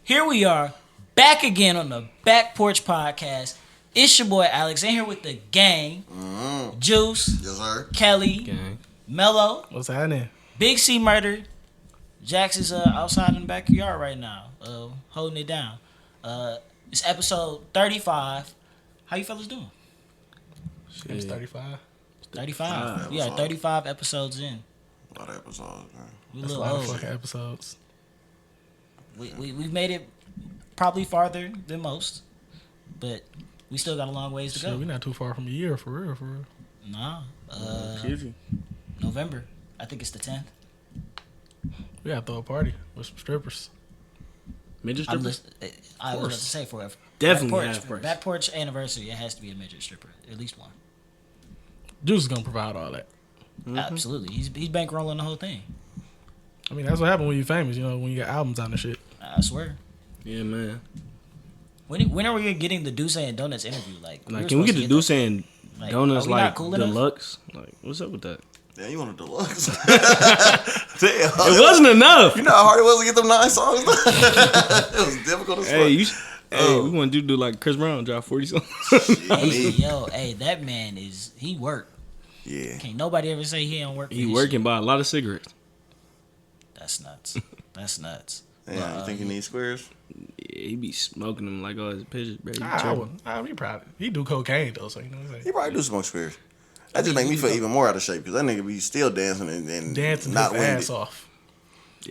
Here we are, back again on the Back Porch Podcast. It's your boy Alex, in here with the gang. Juice, Yes, sir. Kelly, Gang. Mello, What's happening? Big C Murder. Jax is outside in the backyard right now, holding it down. It's episode 35. How you fellas doing? It's 35. 35. Yeah, 35 episodes in. A lot of episodes, man. We a That's a little lot of old. fucking episodes. We've made it probably farther than most, but we still got a long ways to Shit, go. we're not too far from a year, for real, for real. Nah, Easy. November. I think it's the 10th. We gotta throw a party with some strippers. Midget I strippers? was about to say for a Definitely Back half price. Back Porch anniversary, it has to be a midget stripper, at least one. Juice is gonna provide all that. Absolutely, he's bankrolling the whole thing. I mean, that's what happens when you're famous, you know, when you got albums out and shit. I swear. Yeah, man. When are we getting the Deuce and Donuts interview? Like Can we get the Deuce and Like, Donuts are we not like cool enough? deluxe? Like, what's up with that? Yeah, you want a deluxe? Damn. It wasn't enough. You know how hard it was to get them 9 songs? It was difficult as fuck. Hey, we want to do like Chris Brown drop 40 songs. Hey, that man he work. Yeah. Can't nobody ever say he don't work. For He his working shit. by a lot of cigarettes. That's nuts. That's nuts. Damn, you think you need squares? Yeah, he be smoking them like all his pictures, bro. He I tripping. would be proud. He do cocaine though, so you know what I'm He saying. probably do smoke squares. That just make me feel even more out of shape because that nigga be still dancing and Dancing not his ass winded. off.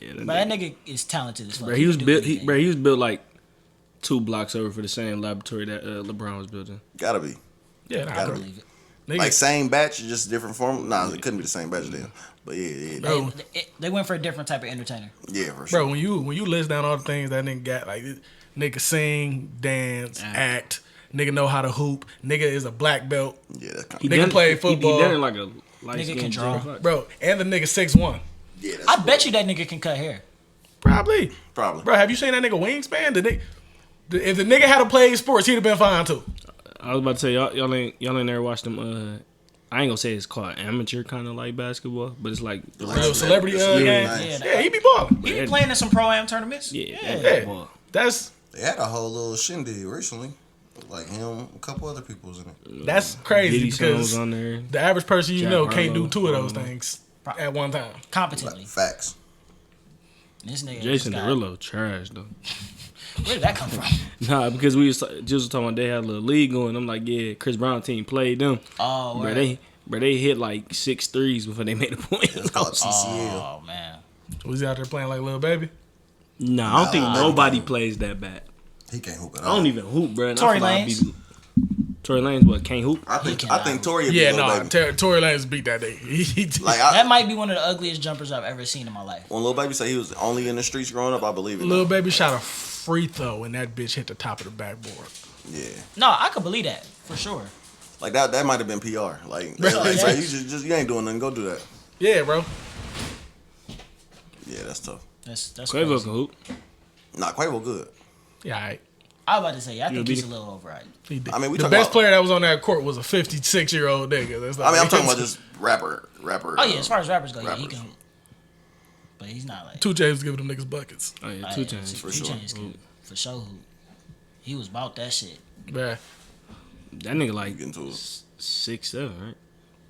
Yeah, But that nigga is talented as fuck. Bro, he was can do built. anything. He was built like 2 blocks over for the same laboratory that LeBron was building. Gotta be. Yeah, nah, I bro. believe it. Nigga, Like same batch, just different form. Nah, it couldn't be the same batch then. But yeah. Bro. They went for a different type of entertainer. Yeah, for sure. bro, when you list down all the things that nigga got, like nigga sing, dance, act, nigga know how to hoop, nigga is a black belt, Yeah, that's kind He of... Nigga done- play He football. done it like a light Nigga skin can draw. bro, and the nigga 6'1". Yeah, that's I bet you that nigga can cut hair. Probably. Probably. Bro, have you seen that nigga wingspan? If the nigga had played sports, he'd have been fine too. I was about to say y'all ain't never watched them. I ain't gonna say it's called amateur kind of like basketball, but it's like Real celebrity Yeah, game. nice. Yeah, he be balling. He be playing in some pro-am tournaments. Yeah. ball. That's They had a whole little shindig recently. Like him, a couple other people was in it. crazy Diddy Son was because on there. the average person you Jack know can't Harlow, do 2 of those Harlow. things at one time. Competently. Facts. This nigga Jason just got- Derulo trash though. Where did that come from? Nah, because we was just talking about they had a little league going. I'm like, yeah, Chris Brown team played them. Oh, Bro, word. they hit like 6 threes before they made a point. It's called CCL. Oh man. Was he out there playing like Lil Baby? Nah, I don't think nobody plays that bad. He can't hoop at I all. don't even hoop, bro. Tory Lanez. Tory Lanez, what, can't hoop? I think cannot Tory would Yeah, be no, Lil Baby. Tory Lanez beat that day. Like That might be one of the ugliest jumpers I've ever seen in my life. when Lil Baby said he was only in the streets growing up, I believe it. Lil Baby shot a free throw and that bitch hit the top of the backboard. Yeah. No, I could believe that for sure. Like that might have been PR. Like, Bro, like, yeah. you just you ain't doing nothing. Go do that. Yeah, bro. Yeah, that's tough. That's Quavo crazy. can hoop. Nah, Quavo good. Yeah, all right. I was about to say, I think beat he's a him? little overrated. He did. I mean, we the talking best about- player that was on that court was a 56-year-old nigga. That's I mean, I'm talking about just rapper. Oh yeah, as far as rappers go, yeah, he rappers. can. But he's not like 2 Chainz was giving them niggas buckets. Oh yeah, Oh, 2 yeah, times. for Two sure. Chainz can for sure. Hoop. He was about that shit. Bruh. That nigga like Get into it. 6'7", right?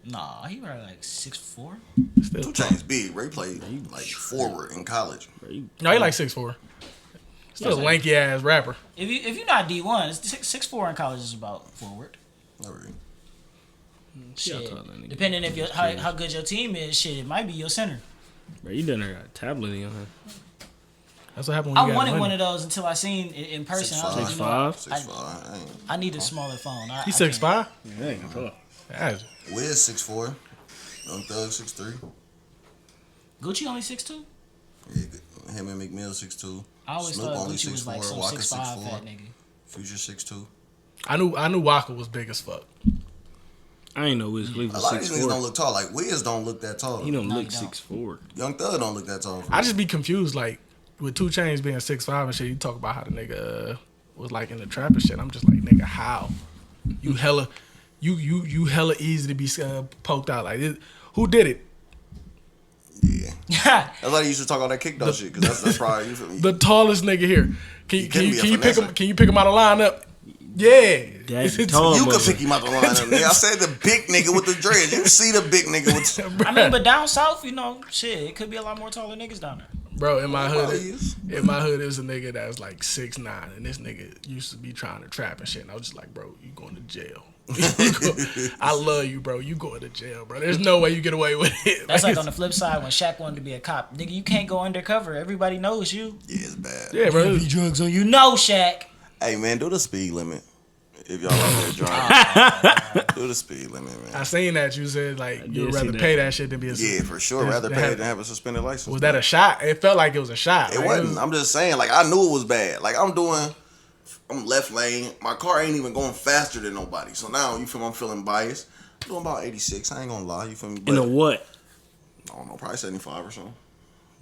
Nah, he probably like 6'4". Still 2 Chainz big. Ray played like forward in college. Bro, you- No, he like 6'4". Still a lanky ass rapper. If you're not D1, 6'4" in college is about forward. Not really. See how Shit. tall that nigga Depending is. if how good your team is, shit, it might be your center. Bro, you done there got a tablet in your hand. That's what happened when I you got wanted money. one of those until I seen it in person. I was like, 6'5"? you know, 6'5". I need a smaller phone. He's I can't- 6'5"? Yeah, ain't gonna talk. That's- Wiz 6'4". Young Thug 6'3". Gucci only 6'2". Yeah, him and Meek Mill 6'2". I always Snoop thought only Gucci was like 6'4", some Waka 6'5" 6'4". fat nigga. Future 6'2". I knew Waka was big as fuck. I ain't know Wiz Khalifa A was lot of these niggas don't 6'4". look tall. Like Wiz don't look that tall. He don't No, look he don't. 6'4". Young Thug don't look that tall. I just be confused, like, with 2 Chainz being 6'5" and shit, you talk about how the nigga was like in the trap and shit. I'm just like, nigga, how? You hella easy to be poked out. Like, who did it? Yeah. That's why they used to talk all that kick dog shit. Because that's probably, you feel me? The tallest nigga here. Can couldn't be a you pick finesser. him? Can you pick him out of lineup? Yeah. That's tall. You could motherfucker. pick him out the lineup. Nigga. I said the big nigga with the dreads. You see the big nigga with. I mean, but down south, you know, shit, it could be a lot more taller niggas down there. Bro, in my Probably hood, is. in my hood, it was a nigga that was like 6'9", and this nigga used to be trying to trap and shit. And I was just like, bro, you going to jail. I love you, bro. You going to jail, bro. There's no way you get away with it. That's like on the flip side when Shaq wanted to be a cop. Nigga, you can't go undercover. Everybody knows you. Yeah, it's bad. yeah, bro. Drugs on you. No, Shaq. Hey man, do the speed limit. If y'all out there driving, do the speed limit, I man. seen that you said like you'd did rather see that. pay that shit than be a Yeah, for sure. That's- Rather that pay had- it than have a suspended license. Was that a shot? It felt like it was a shot. It right? wasn't. I'm just saying. Like I knew it was bad. Like I'm left lane. My car ain't even going faster than nobody. So now you feel I'm feeling biased. I'm doing about 86. I ain't gonna lie. You feel me? But, In a what? I don't know, probably 75 or something.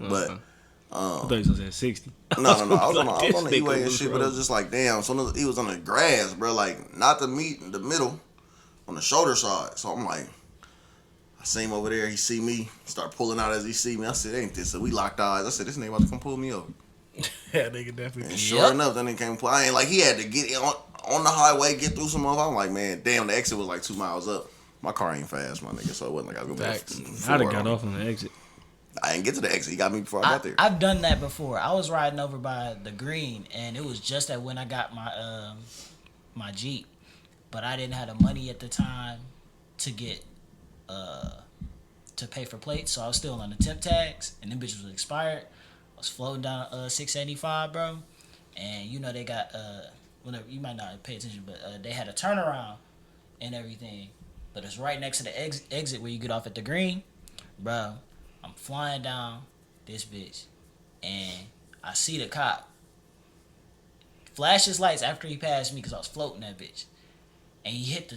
Uh-huh. But I thought he was gonna say 60. no. I was on Like, the this E-way nigga and was shit. But it was just like, damn. So he was on the grass, bro. Like not the meat in the middle, on the shoulder side. So I'm like, I see him over there. He see me. Start pulling out as he see me. I said, ain't this? So we locked eyes. I said, this nigga about to come pull me over. Yeah, nigga definitely. And sure enough, then he came playing. Like he had to get on the highway, get through some of. I'm like, man, damn, the exit was like 2 miles up. My car ain't fast, my nigga, so it wasn't like I was gonna Facts. be I'd have got off on the exit. I didn't get to the exit. He got me before I got there. I've done that before. I was riding over by the green, and it was just that when I got my my Jeep, but I didn't have the money at the time to get to pay for plates, so I was still on the temp tags, and them bitches was expired. I was floating down 685, bro, and you know they got whenever you might not pay attention, but they had a turnaround and everything, but it's right next to the exit where you get off at the green, bro. I'm flying down this bitch, and I see the cop flash his lights after he passed me because I was floating that bitch, and he hit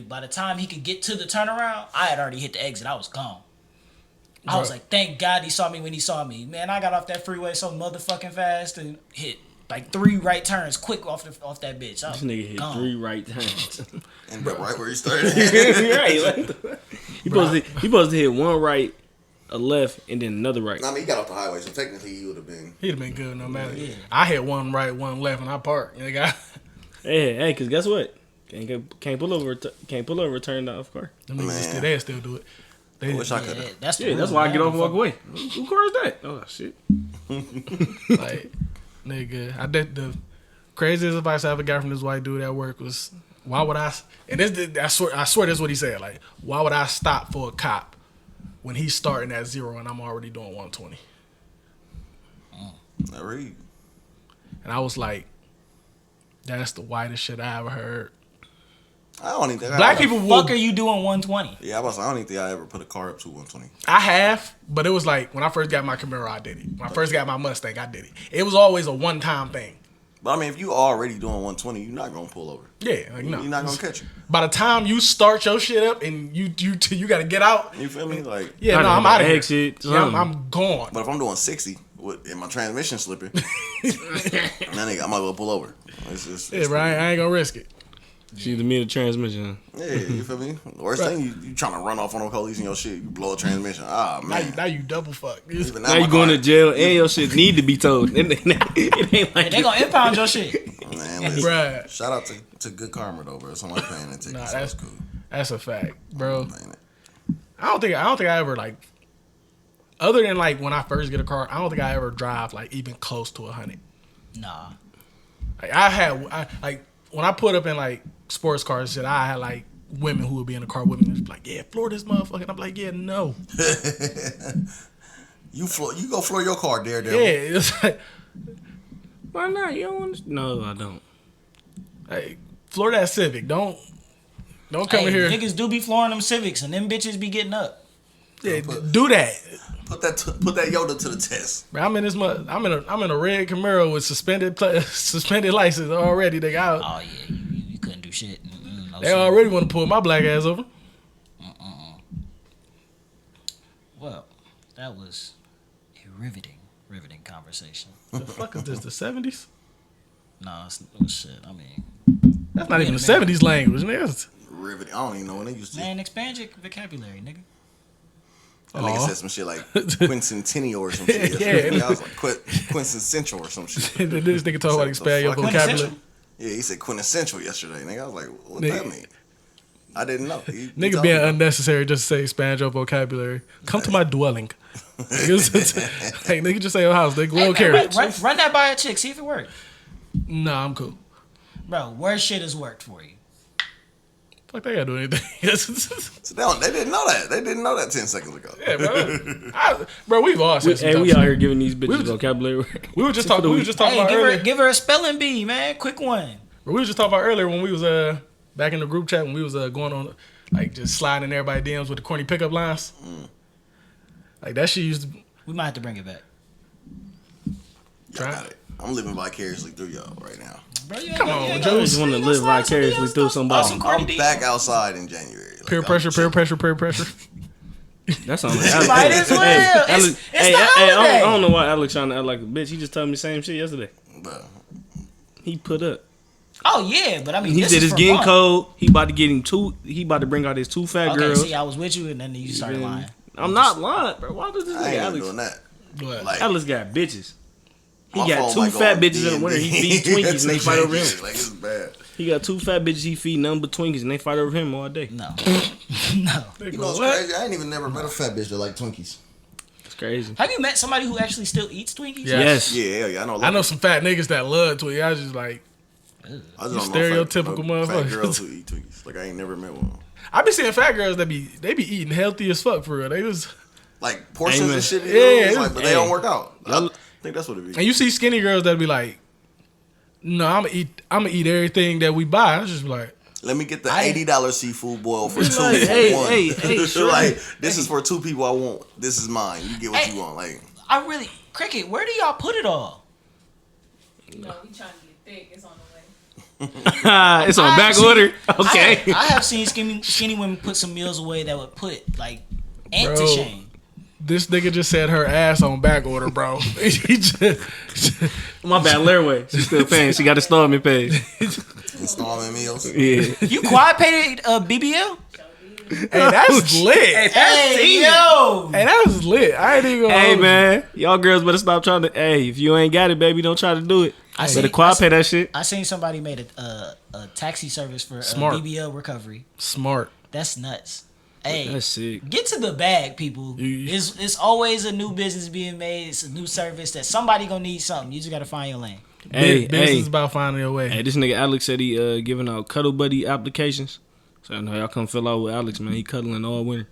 by the time he could get to the turnaround, I had already hit the exit. I was gone. I was like, thank God he saw me when he saw me. Man, I got off that freeway so motherfucking fast and hit like 3 right turns quick off that bitch. I was This nigga hit gone. 3 right turns. And right where he started. Right. Like, he supposed to hit 1 right, a left, and then another right. I mean, he got off the highway, so technically he would have been. He'd have been good no matter. Yeah. I hit 1 right, 1 left, and I parked. Nigga. Hey, cause guess what? Can't pull over, turn off car. Them niggas Man. they still do it. They, I wish I Yeah, could have. that's the Yeah, that's rule, why I man. get off and walk away. Who car is that? Oh shit. like, nigga, I did the craziest advice I ever got from this white dude at work was, why would I? And I swear this is what he said. Like, why would I stop for a cop when he's starting at 0 and I'm already doing 120? I read. And I was like, that's the whitest shit I ever heard. I don't even think Black I people Fuck are will. you doing 120? Yeah, I don't even think I ever put a car up to 120. I have, but it was like when I first got my Camaro, I did it. When I first got my Mustang, I did it. It was always a one-time thing. But I mean, if you already doing 120, you're not gonna pull over. Yeah, like no. You're not gonna catch you. By the time you start your shit up and you got to get out, You feel me? Like, yeah, no, Gotta I'm out of here. exit, Yeah, something. I'm gone. but if I'm doing 60 and my transmission slipping, then I might well pull over. It's just, Yeah, bro, I ain't gonna risk it. She either me or the transmission. Yeah, you feel me? The worst thing, you trying to run off on the police and your shit, you blow a transmission. Ah, man. Now you double fuck. Even Now my you going car- to jail and your shit need to be told. It ain't like They gonna impound your shit. Man, listen, Bruh. shout out to Good Karma though, bro. Somebody paying that ticket, Nah, so that's that's cool. That's a fact, bro. Paying it. I don't think I ever like, other than like when I first get a car, I don't think I ever drive like even close to 100. Nah. Like I like when I put up in like sports cars and shit, I had like women who would be in the car with me and just be like, yeah, floor this motherfucker. And I'm like, yeah, no. You go floor your car, Daredevil. Yeah, it's like, why not? You don't want to? No, I don't. hey, floor that Civic. Don't come Hey, in here. niggas do be flooring them Civics, and them bitches be getting up. Yeah, do that. Put that Yoda to the test. Man, I'm in a red Camaro with suspended license already. They got Oh yeah, you couldn't do shit. No they shit. already want to pull my black ass over. Well, that was a riveting conversation. The fuck is this? The 70s? No, it was shit. I mean, That's not even the 70s language, nigga. Riveting. I don't even know when they used to. man, expand your vocabulary, nigga. That nigga said some shit like quincentennial or some shit. Yeah. I was like quintessential or some shit. This nigga talking about expand your vocabulary. Yeah, he said quintessential yesterday. Nigga, I was like, what that mean? I didn't know. Nigga being unnecessary just to say expand your vocabulary. Come to my dwelling. Hey, nigga, just say your house. Nigga, we don't care. Run that by a chick. See if it worked. Nah, I'm cool. Bro, worst shit has worked for you. Fuck, they gotta do anything. So they didn't know that. They didn't know that 10 seconds ago. Yeah, bro. Bro, we've all said some we shit. out here giving these bitches vocabulary. We were just talking about earlier. Give her a spelling bee, man. Quick one. We were just talking about earlier when we was back in the group chat when we was going on like just sliding in everybody's DMs with the corny pickup lines. Like that shit used to. We might have to bring it back. Y'all got it. I'm living vicariously through y'all right now. Bro, Come on, I just want to live vicariously through somebody. I'm back outside in January. Like, peer pressure. That sounds like Alex. Might as well. It's the holiday. I don't know why Alex trying to act like a bitch. He just told me the same shit yesterday. Bro. He put up. Oh yeah, but I mean, He this said is it's for getting fun. cold. He about to get him two. He about to bring out his two fat Okay, girls. see, I was with you, and then you started lying. I'm not lying, bro. Why does this I nigga ain't even Alex? doing that. What? Like, Alex got bitches. He my got phone two might go fat on bitches in the winter. D&D. He feed Twinkies and they fight over him. Like, it's bad. He got two fat bitches. He feed nothing but Twinkies and they fight over him all day. No, no. You know what's crazy? I ain't even never met a fat bitch that like Twinkies. It's crazy. Have you met somebody who actually still eats Twinkies? Yeah. Yes. Yeah, I know. I know some fat niggas that love Twinkies. I was just like, I just You don't stereotypical know fat motherfuckers. girls who eat Twinkies. Like I ain't never met one. I be seeing fat girls that be eating healthy as fuck for real. They was, Like portions Amen. and shit. Yeah, Like, but they don't work out. I think that's what it be. and you see skinny girls that be like, no, I'm gonna eat everything that we buy. I was just like, Let me get the $80 seafood boil for two. Like, hey, So like this is for two people. I want. This is mine. You get what you want. Like I really, Cricket. Where do y'all put it all? No, we trying to get thick. It's on the way. It's on back order. Okay. I have seen skinny women put some meals away that would put like ant to Bro. shame. this nigga just said her ass on back order, bro. He just, My bad, Larry. She's still paying. She got a installment page. installment meals. Yeah. You quad paid BBL? hey, that's lit. Hey, yo. Hey, that was lit. I ain't even gonna Hey hold you. man, y'all girls better stop trying to. Hey, if you ain't got it, baby, don't try to do it. I Better seen- quad pay that shit. I seen somebody made a taxi service for Smart. BBL recovery. Smart. That's nuts. Hey, That's sick. get to the bag, people. It's always a new business being made. It's a new service that somebody gonna need something. You just gotta find your lane. Hey, Business hey, is about finding your way. hey, this nigga Alex said he giving out cuddle buddy applications. So I know y'all come fill out with Alex, man. He cuddling all winter.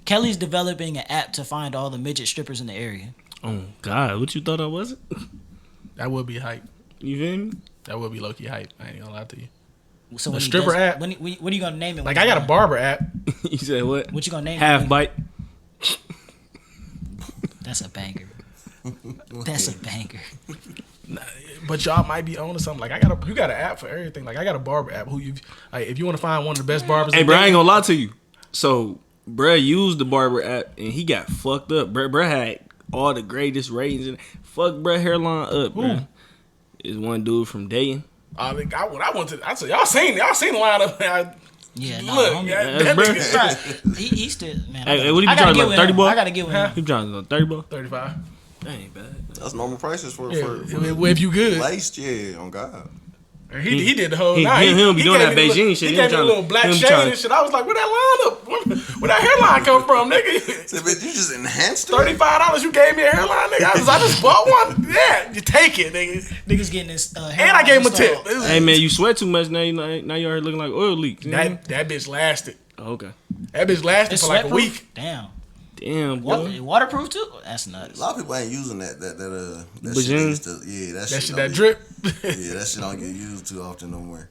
Kelly's developing an app to find all the midget strippers in the area. Oh God, what you thought I wasn't? That would be hype. You feel me? That would be low key hype. I ain't gonna lie to you. So The when he stripper does- app? When what are you gonna name it? Like I got a barber app. You said what? What you gonna name Half it? bite. That's a banger. That's a banger. But y'all might be on to something. Like you got an app for everything. Like I got a barber app. Who you like? If you want to find one of the best barbers. Hey, in bro, I ain't Denver, gonna lie to you. So, bruh used the barber app and he got fucked up. Bruh had all the greatest ratings and fuck bruh hairline up, bruh. Is one dude from Dayton. I think when I went to, I said y'all seen the lineup. Yeah, no, Look, homie. that bruh. nigga Right. He's still man. Hey, what he be I gotta charging, get like with 30 him. bucks? I gotta get with him. He charging like 30 bucks. 35. That ain't bad. That's normal prices for If you good. laced. Yeah, on God. And he did the whole he- night. he don't be doing gave that me the Beijing little- shit. He He gave me a tryna- little black him shade tryna- and shit. I was like, where that line up? Where that hairline come from, nigga? So, but you just enhanced it. $35 you gave me a hairline, nigga. I just bought one. Yeah, you take it, nigga. Niggas getting this. And I gave him a tip. Hey, man, you sweat too much now. Now you already looking like oil leaks. You know? That bitch lasted. Oh, okay. That bitch lasted It's for like a sweatproof? week. Damn. Damn, boy. Waterproof too? That's A nuts. lot of people ain't using that shit. Bajing? They used to, That shit, don't that be- drip. Yeah, that shit don't get used too often no more.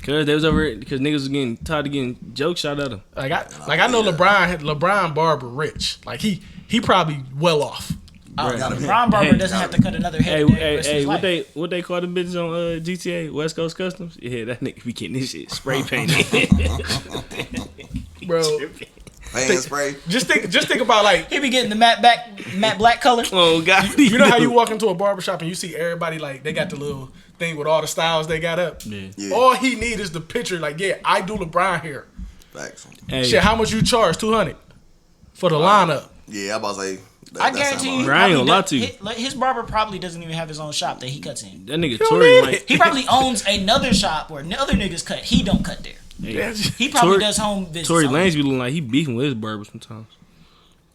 Cause they was over because niggas was getting tired of getting jokes shot at them. Like I know LeBron Barber rich. Like he probably well off. Oh, Gotta be. Ron Barber Hey. doesn't have to cut another head. Hey, what they call the bitches on GTA West Coast Customs? Yeah, that nigga be getting this shit spray painted. Bro, Pan spray. just think about like, He be getting the matte black color. Oh God, you know how you walk into a barbershop and you see everybody like they got the little thing with all the styles they got up. Yeah. All he need is the picture. Like, yeah, I do LeBron hair. Facts. Hey, Shit, how much you charge? $200. for the lineup. Yeah, I about to say. I guarantee you, Bro, I ain't gonna lie to you. his barber probably doesn't even have his own shop that he cuts in. That nigga don't Tory need might. it. He probably owns another shop where other niggas cut. He don't cut there. He probably does home visits. Tory only. Lanez be looking like he beefing with his barber sometimes.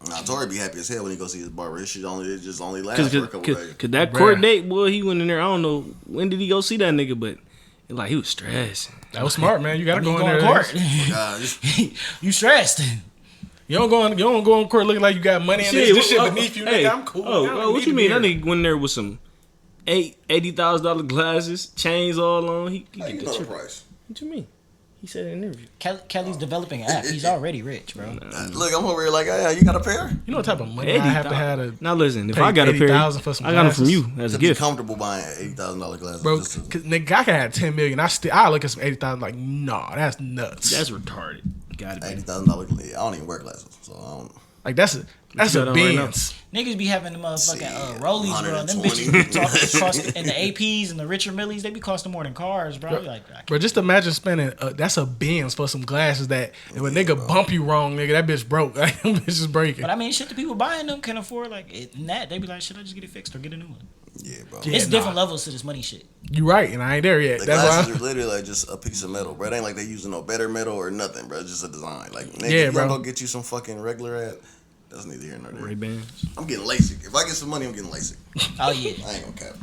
Nah, Tory be happy as hell when he go see his barber. His shit it just only lasts for a couple days. Cause that Bruh. court date, boy, he went in there. I don't know when did he go see that nigga, but like he was stressed. That was smart, man. You gotta go in Go there. in court. God, You stressed. You don't go in court looking like you got money and this shit beneath you, nigga. I'm cool. I don't What need you to mean? be That here. nigga went in there with some $80,000 glasses, chains all on. He how you get know the the trip. price? What you mean? He said in an interview. Kelly's developing an app. He's already rich, bro. Look, I'm over here like, yeah, you got a pair? You know what type of money I have to have to Now listen, if pay I got a pair, $80,000 for some I got them from glasses? you as a To be gift. comfortable buying $80,000 glasses. bro. Just to- Cause nigga, I can have 10 million. I look at some 80,000 like, nah, that's nuts. That's retarded. Gotta be. $80,000. I don't even wear glasses, so I don't. like that's a got on right Benz. Niggas be having the motherfucking Shit, rollies, bro. Them 120. bitches be talking cost, and the APs and the richer millies, they be costing more than cars, bro. Bro, Like, Bro, just imagine spending that's a Benz for some glasses that if a nigga bump you wrong, nigga, that bitch broke. Like, them bitches breaking. but I mean, shit, the people buying them can afford like it, and that they be like, should I just get it fixed or get a new one? Yeah, bro. Yeah, It's nah. different levels to this money shit. You right, and I ain't there yet. The That's glasses why. are literally like just a piece of metal, bro. It ain't like they using no better metal or nothing, bro. It's just a design. Like, nigga, Yeah, you bro. gonna go get you some fucking regular ass. That's neither here nor there. Ray-Bans. I'm getting LASIK. If I get some money, I'm getting LASIK. Oh yeah. I ain't gonna cap.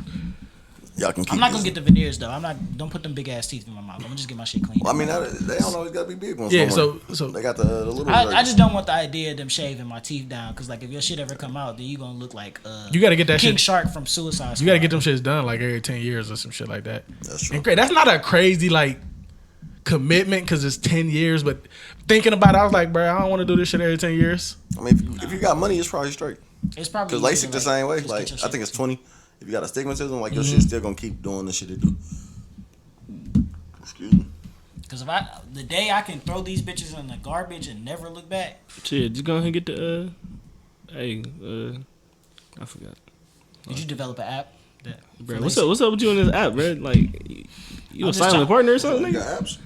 Y'all can keep. I'm not gonna this. get the veneers though. I'm not. Don't put them big ass teeth in my mouth. I'm gonna just get my shit clean. Well, I mean, they don't always gotta be big ones. Yeah, no more. so they got the little. I versions. just don't want the idea of them shaving my teeth down because like if your shit ever come out, then you gonna look like you gotta get that King shit. Shark from Suicide Squad. You gotta get them shits done like every 10 years or some shit like that. That's true. And that's not a crazy like commitment because it's 10 years, but thinking about it, I was like, bro, I don't want to do this shit every 10 years. I mean, if you got money, it's probably straight. It's probably Because easier LASIK to, the same way. just Like, get your I shit think it's clean. 20. If you got astigmatism, like your shit's still gonna keep doing the shit it do. Excuse me. Because if the day I can throw these bitches in the garbage and never look back, Shit, just go ahead and get the I forgot. did you develop an app? Bro, what's up with you in this app, bro? Like you I'm a just silent trying- partner or something, You nigga? got apps?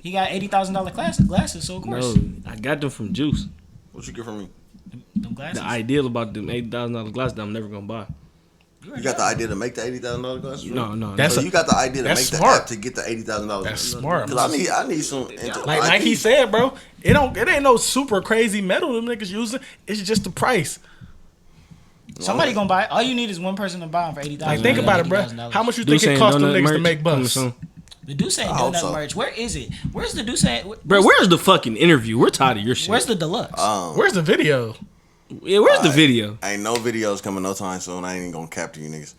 He got $80,000 glasses, so of course. No, I got them from Juice. What you get from me? Them glasses. The ideal about them $80,000 glasses that I'm never gonna buy. You got the idea to make the $80,000 glasses? No. That's So a- you got the idea to make that's the smart. app to get the $80,000. That's smart. Because I need some. Like Nike said, bro, it ain't no super crazy metal them niggas using. It's just the price. Somebody gonna buy it. All you need is one person to buy them for $80,000. Like think about it, bro. How much you think it cost them niggas to make bucks? The Deuce ain't I doing hope that so. merch. Where is it? Where's the Deuce? Bro, where's the fucking interview? We're tired of your shit. Where's the deluxe? Where's the video? Yeah, where's the video? Ain't no videos coming no time soon. I ain't even gonna capture you niggas.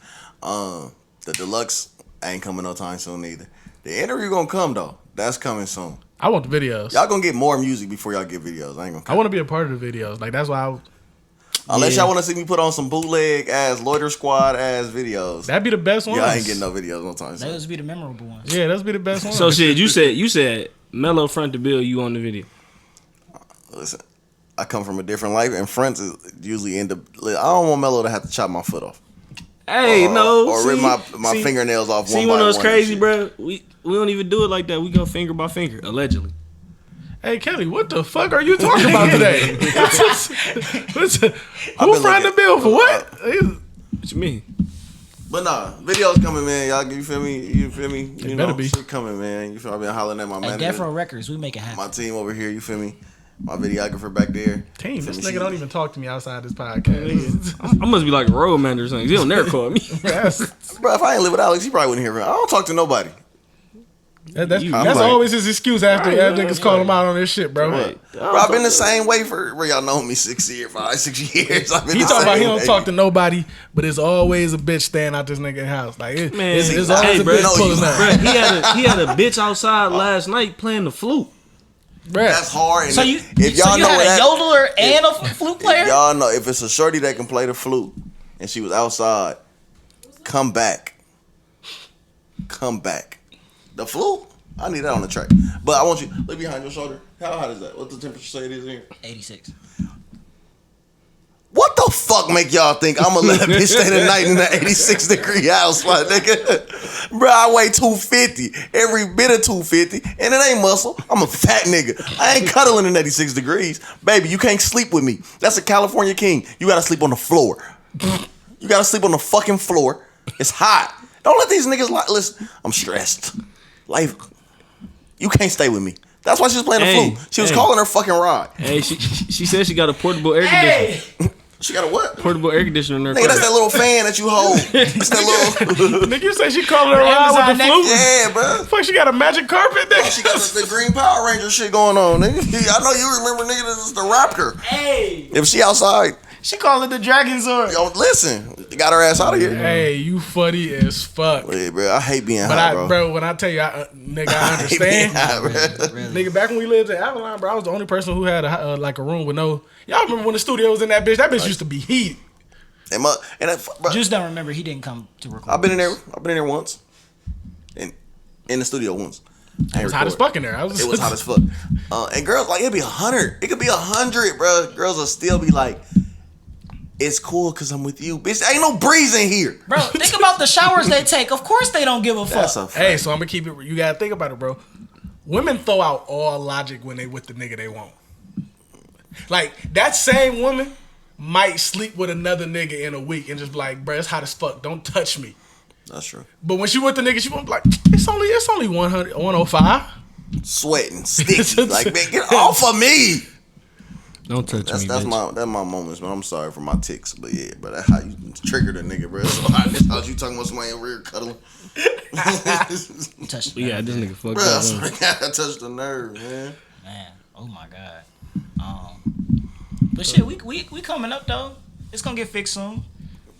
The deluxe ain't coming no time soon either. The interview gonna come though. That's coming soon. I want the videos. Y'all gonna get more music before y'all get videos. I ain't gonna. I want to be a part of the videos. Like that's why Unless y'all want to see me put on some bootleg ass Loiter Squad ass videos. that'd be the best one. Y'all ain't getting no videos no time soon. Those be the memorable ones. Yeah, that'd be the best one. So shit, you said Mello front the bill, you on the video. Listen, I come from a different life, and friends usually end up. I don't want Mello to have to chop my foot off. Hey, no. Or rip my see, fingernails off. See, one one by of those one crazy, and shit. bro. We don't even do it like that. We go finger by finger, allegedly. Hey Kelly, what the fuck are you talking about today? Who been fronted the looking- bill for what? What you mean? But nah, videos coming, man. Y'all, you feel me? You feel me? You better know, be. shit coming, man. You feel me? I've been hollering at my At manager, Death Row Records, we make it happen. my team over here. You feel me? My videographer back there. Team, You feel this me? nigga don't even talk to me outside this podcast. I must be like a road manager or something. He don't never call me. Bro, if I ain't live with Alex, he probably wouldn't hear me. I don't talk to nobody. That's I'm that's like- always his excuse after Right, niggas call him out on this shit, bro. Right. Bro, I've been the same way for y'all know me 6 years. I've been He the talking about he same don't way. talk to nobody, but it's always a bitch staying out this nigga house. Like Man, it's always hey, a bro, bitch no, pulling you- up. Bro, he had a bitch outside last night playing the flute. That's hard. And So you, if y'all so you know had what a that, yodeler and a flute player? y'all know if it's a shorty that can play the flute and she was outside, come back. Come back. The flute? I need that on the track. But I want you look behind your shoulder. How hot is that? What's the temperature say it is in here? 86. What the fuck make y'all think I'ma let a bitch stay the night in the 86-degree house, my nigga? Bro, I weigh 250, every bit of 250, and it ain't muscle. I'm a fat nigga. I ain't cuddling in 86 degrees. Baby, you can't sleep with me. That's a California king. You gotta sleep on the floor. You gotta sleep on the fucking floor. It's hot. Don't let these niggas listen. I'm stressed. Life, you can't stay with me. That's why she was playing the flute. She was calling her fucking ride. Hey, she said she got a portable air conditioner. She got a what? Portable air conditioner in her Nigga, car. that's that little fan that you hold. That's that little. Nigga, you say she calling her around with the flute? Yeah, bro. Fuck, she got a magic carpet, nigga. She got the Green Power Ranger shit going on, nigga. I know you remember, nigga, this is the Raptor. Hey, If she outside, she called it the Dragon Sword. yo, listen, you got her ass out of here. Hey, you funny as fuck. Yeah, bro, I hate being But high, bro. when I tell you, nigga, I I hate being understand. high, bro. Really? Nigga, back when we lived in Avalon, bro, I was the only person who had like a room with no. Y'all remember when the studio was in that bitch? That bitch used to be heated. Bro, Just don't remember he didn't come to record. I've been in there once. In the studio once. It was hot as fuck in there. It was hot as fuck. And girls, like, it'd be 100. It could be 100, bro. Girls will still be like, it's cool because I'm with you. Bitch, ain't no breeze in here. Bro, think about the showers they take. Of course they don't give a fuck. That's a fact. Hey, so I'm gonna keep it. You gotta think about it, bro. Women throw out all logic when they with the nigga they want. Like that same woman might sleep with another nigga in a week and just be like, bro, it's hot as fuck. Don't touch me. That's true. But when she with the nigga, she won't be like, it's only 100, 105. Sweating, sticky. Like, man, get off of me. Don't touch me, That's bitch. my moments, man. I'm sorry for my ticks, but yeah, bro, that's how you triggered a nigga, bro. So hot in this house, you talking about somebody over here cuddling. Touch Yeah, this nigga fucked Bro, I up. swear to God, I touched the nerve, man. Man, oh my god. But shit, we coming up though. It's gonna get fixed soon.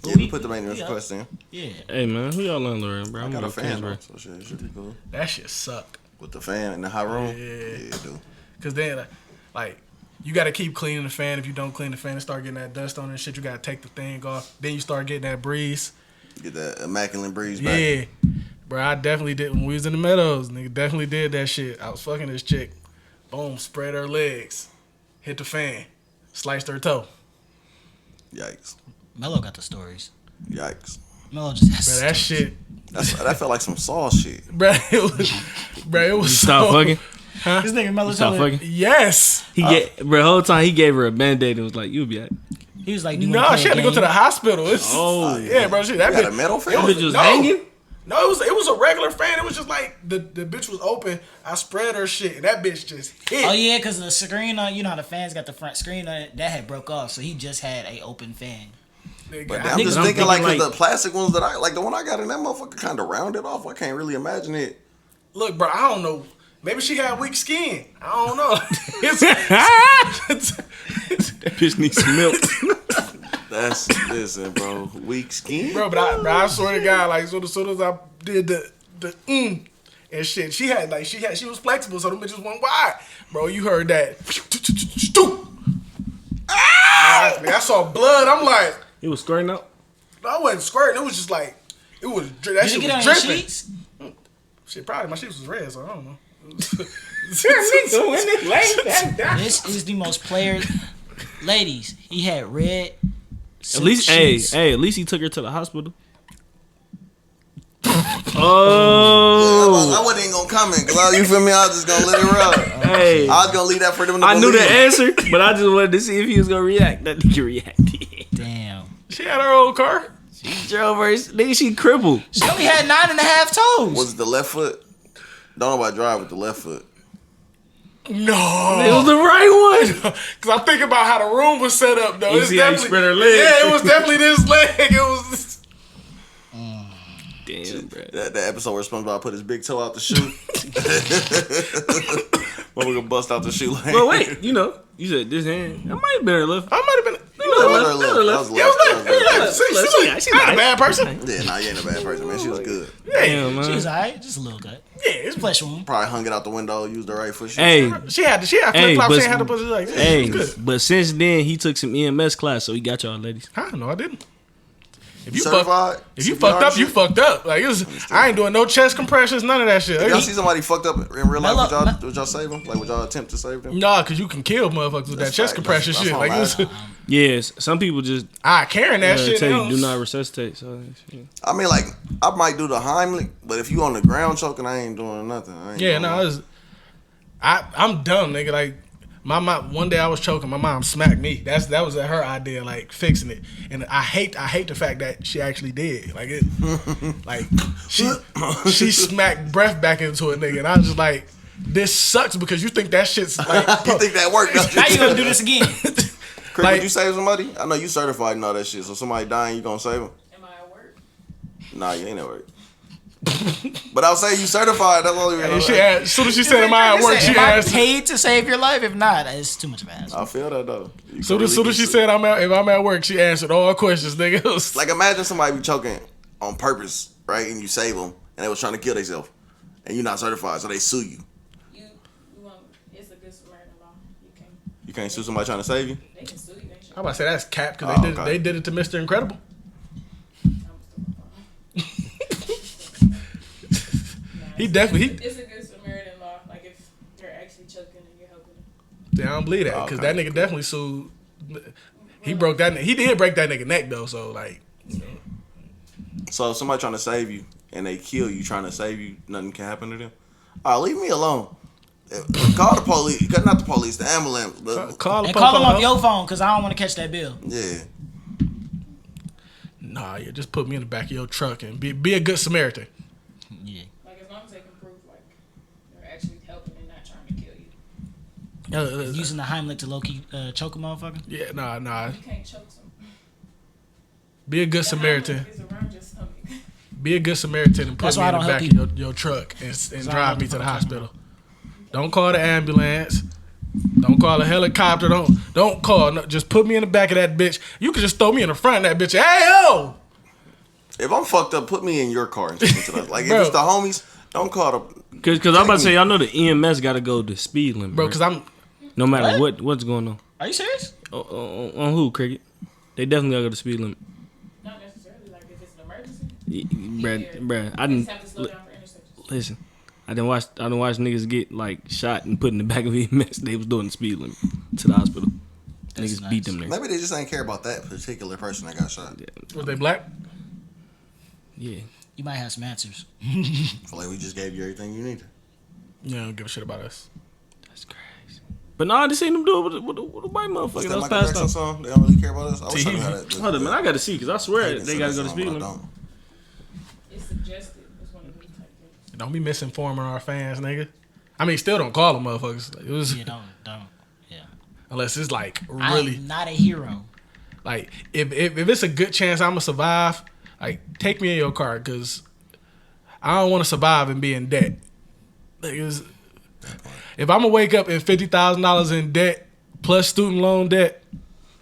But Yeah, we put the maintenance request in. Yeah. Hey, man, who y'all landlord, bro? I I'm got a gonna fan, bro. though, so shit, it should be cool. That shit suck. With the fan in the high room? Yeah. dude. Cause then, like, you gotta keep cleaning the fan. If you don't clean the fan and start getting that dust on it and shit, you gotta take the thing off. Then you start getting that breeze. Get that immaculate breeze back. Yeah. Bro, I definitely did when we was in the meadows. Nigga definitely did that shit. I was fucking this chick. Boom, spread her legs. Hit the fan. Sliced her toe. Yikes. Mello got the stories. Yikes. Mello just has Bro, that shit. That felt like some Saw shit. Bro, it was You stop fucking? This nigga Mello You stop told her, fucking? Yes. He bro, the whole time he gave her a band-aid and was like, you'll be alright. he was like, "Do you No, wanna play she a had to go to game?" the hospital. Oh. Yeah, bro, shit. That You got a bitch. metal That fan? bitch was No. hanging? No, it was a regular fan. It was just like the bitch was open. I spread her shit, and that bitch just hit. Oh yeah, because the screen on, you know how the fans got the front screen on it, that had broke off, so he just had a open fan. Nigga, But I- I'm just I'm thinking like, thinking, 'cause the plastic ones that I like, the one I got in that motherfucker kind of rounded off. I can't really imagine it. Look, bro, I don't know. Maybe she had weak skin. I don't know. That bitch needs some milk. Listen, bro, weak skin. Bro, but I swear to God, like, so as soon as I did the and shit, she was flexible, so them bitches went wide. Bro, you heard that. I saw blood. I'm like, He was squirting out. I wasn't squirting. It was just like, that Did shit you get on was your dripping. sheets? Shit, probably my sheets was red, so I don't know. This is the most player. Ladies, he had red. At least, sheets. at least he took her to the hospital. Oh, I wasn't even gonna comment, cause you feel me? I was just gonna let it roll. hey. I was gonna leave that for them to I knew the believe. answer, but I just wanted to see if he was gonna react. That nigga reacted. Damn. She had her old car. She drove her. Nigga, she crippled. She only had 9.5 toes. Was it the left foot? Don't nobody drive with the left foot. No. It was the right one. Cause I'm thinking about how the room was set up though. You It's see how you definitely- spread her legs? Yeah, it was definitely this leg. It was. Damn, bro. That episode where SpongeBob put his big toe out the shoe. When we gonna bust out the shoe like. But wait, you said this hand. That might have been her left. I might have been. That was her left. That was Yeah, it was left. like, She not a nice. bad person. Yeah, nah, you ain't a bad person, man. She was good. Damn, man. She was alright, just a little cut. Yeah, it's Flesh wound. Probably hung it out the window, used the right foot. Hey, She had flip Hey, flops. but- She ain't had to put it like. hey, It was good. but since then he took some EMS class, so he got y'all ladies. Huh? No, I didn't. If you certified? if you CPR fucked up, shit? you fucked up. Like I ain't doing no chest compressions, none of that shit. If y'all see somebody fucked up in real life, would y'all save them? Like, would y'all attempt to save them? Nah, cause you can kill motherfuckers with that chest compression shit. Like Yes, some people just carrying that shit. tell you do not resuscitate. So I mean, like, I might do the Heimlich, but if you on the ground choking, I ain't doing nothing. I'm dumb, nigga. Like my mom, one day I was choking, my mom smacked me. That was her idea, like fixing it. And I hate the fact that she actually did. Like it, like she smacked breath back into it, nigga. And I was just like, this sucks because you think that shit's like you think that worked? How you gonna do this again? Chris, would you save somebody? I know you certified and all that shit. So somebody dying, you gonna save them? Am I at work? Nah, you ain't at work. But I'll say you certified. That's all you as soon as she said, "Am I at work?" She asked, paid to save your life? If not, it's too much of an ass. I feel that though. Soon as she said, if I'm at work, she answered all questions, nigga. Like imagine somebody be choking on purpose, right? And you save them, and they was trying to kill themselves, and you're not certified, so they sue you. It's a good Samaritan law. You can't sue somebody trying to save you. They can sue you. They should. I'm about to say that's cap because they did it to Mr. Incredible. He definitely. It's a good Samaritan law. Like if you're actually choking and you're helping them. Yeah, I don't believe that because that nigga definitely sued. He broke that. He did break that nigga neck though. So like. So if somebody trying to save you and they kill you trying to save you, nothing can happen to them. All right, leave me alone. Call the police. Not the police. The ambulance. Call them off your phone because I don't want to catch that bill. Yeah. Nah, yeah. Just put me in the back of your truck and be a good Samaritan. Yeah. Like as long as they can prove like they're actually helping and not trying to kill you. Using the Heimlich to low key choke a motherfucker. Yeah, nah. You can't choke some. Be a good Samaritan. Is around your stomach. Be a good Samaritan and put me in the back of your truck and drive me to the hospital. Don't call the ambulance. Don't call a helicopter. Don't call. No, just put me in the back of that bitch. You can just throw me in the front of that bitch. Hey yo! If I'm fucked up, put me in your car and take me to the like. If it's the homies, don't call the. Because I'm about to say, I know the EMS got to go the speed limit, bro. Because I'm. No matter what's going on. Are you serious? On who, Cricket? They definitely got to go the speed limit. Not necessarily. Like if it's an emergency. Bruh, I You didn't just have to slow down for intersections. listen. I didn't watch niggas get like shot and put in the back of EMS. They was doing the speed limit to the hospital. That's Niggas beat them there. Maybe they just ain't care about that particular person that got shot. Was they black? Yeah. You might have some answers. I feel like we just gave you everything you needed. Yeah, don't give a shit about us. That's crazy. But no, I just seen them do it with the white What's motherfucker. that That was Michael passed Jackson up. song? They don't really care about us. I wish I knew how that. Hold on, man. I got to see because I swear they got to go to speed song, but I limit. don't. It's suggested. It's one of these type things. Don't be misinforming our fans, nigga. I mean, still don't call them motherfuckers. Like, it was, Yeah, don't. Yeah. unless it's like really I'm not a hero. like if it's a good chance I'm gonna survive, like take me in your car because I don't want to survive and be in debt. Like, if I'm gonna wake up in $50,000 in debt plus student loan debt,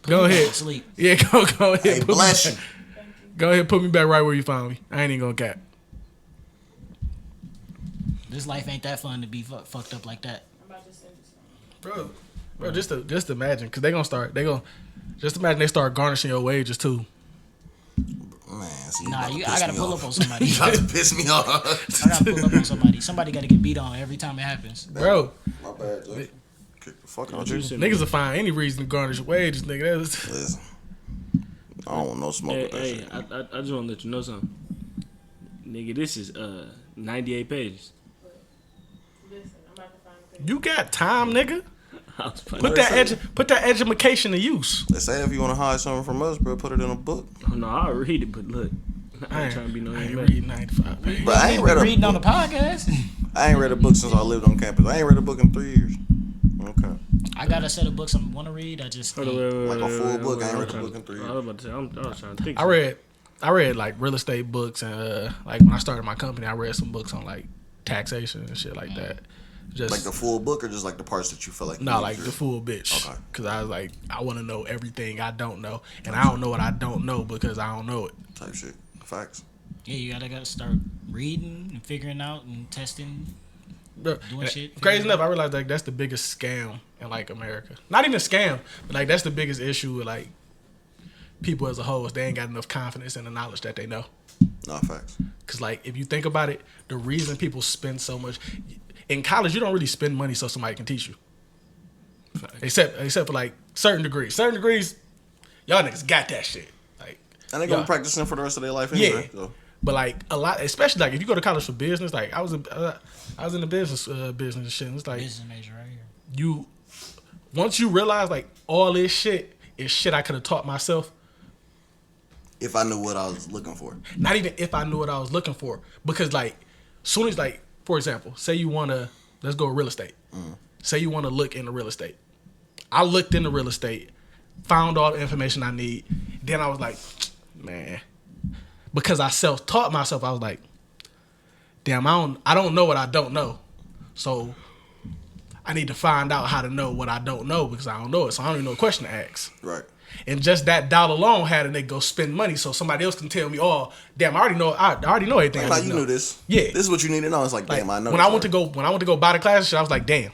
go ahead. Sleep. Yeah, go ahead. Hey, bless you. Go ahead, put me back right where you found me. I ain't even gonna cap. This life ain't that fun to be fucked up like that. I'm about to send you something. Bro, just imagine, cause they gonna just imagine they start garnishing your wages too. Man, see, Nah, you I gotta pull up on somebody. You about to piss me off. I gotta pull up on somebody. Somebody gotta get beat on every time it happens. Bro, My bad, Jay. Kick the fuck out You you. said- niggas will find any reason to garnish your wages, nigga. That's, Listen, I don't want no smoke with that Hey, shit. I just want to let you know something. Nigga, this is 98 pages. Listen, I'm about to find a thing. you got time, nigga. I was playing. Put that education to use. They say if you want to hide something from us, bro, put it in a book. Oh, no, I'll read it, but look. I ain't trying to be no I ain't EMS. reading 95 pages. But I ain't read Reading a on the book. podcast. I ain't read a book since I lived on campus. I ain't read a book in 3 years. Okay. I got a set of books I want to read. I just Hold on, ain't. wait, Like a full wait, book, wait, I ain't I'm read a trying book in 3 years. I was about to say, I was trying to think. I read like real estate books and like when I started my company, I read some books on like taxation and shit like that. Just Like the full book or just like the parts that you feel like you no, need like to the read? full bitch. Okay. Cause I was like, I want to know everything I don't know, and I don't know what I don't know because I don't know it. Type shit. Facts. Yeah, you gotta start reading and figuring out and testing. Bro, Doing and shit, crazy figuring enough, I realized like that's the biggest scam in like America. Not even a scam, but like that's the biggest issue with like people as a whole is they ain't got enough confidence in the knowledge that they know. No facts. Because, like, if you think about it, the reason people spend so much in college, you don't really spend money so somebody can teach you. Except for like certain degrees. Certain degrees, y'all niggas got that shit. Like, And they gonna y'all- practice them for the rest of their life anyway. Yeah. So. But like a lot, especially like if you go to college for business, like I was in the business and shit. And it's like Business major right here. you once you realize like all this shit is shit I could have taught myself. If I knew what I was looking for. Not even if I knew what I was looking for, because like soon as like for example, say you wanna let's go real estate. Say you wanna look into real estate. I looked into real estate, found all the information I need. Then I was like, man. Because I self-taught myself, I was like, damn, I don't know what I don't know. So I need to find out how to know what I don't know because I don't know it. So I don't even know a question to ask. Right. And just that doubt alone had a nigga go spend money so somebody else can tell me, oh, damn, I already know everything. Like you knew this. Yeah. This is what you need to know. It's like, damn, I know. When I went to go buy the class and shit, I was like, damn,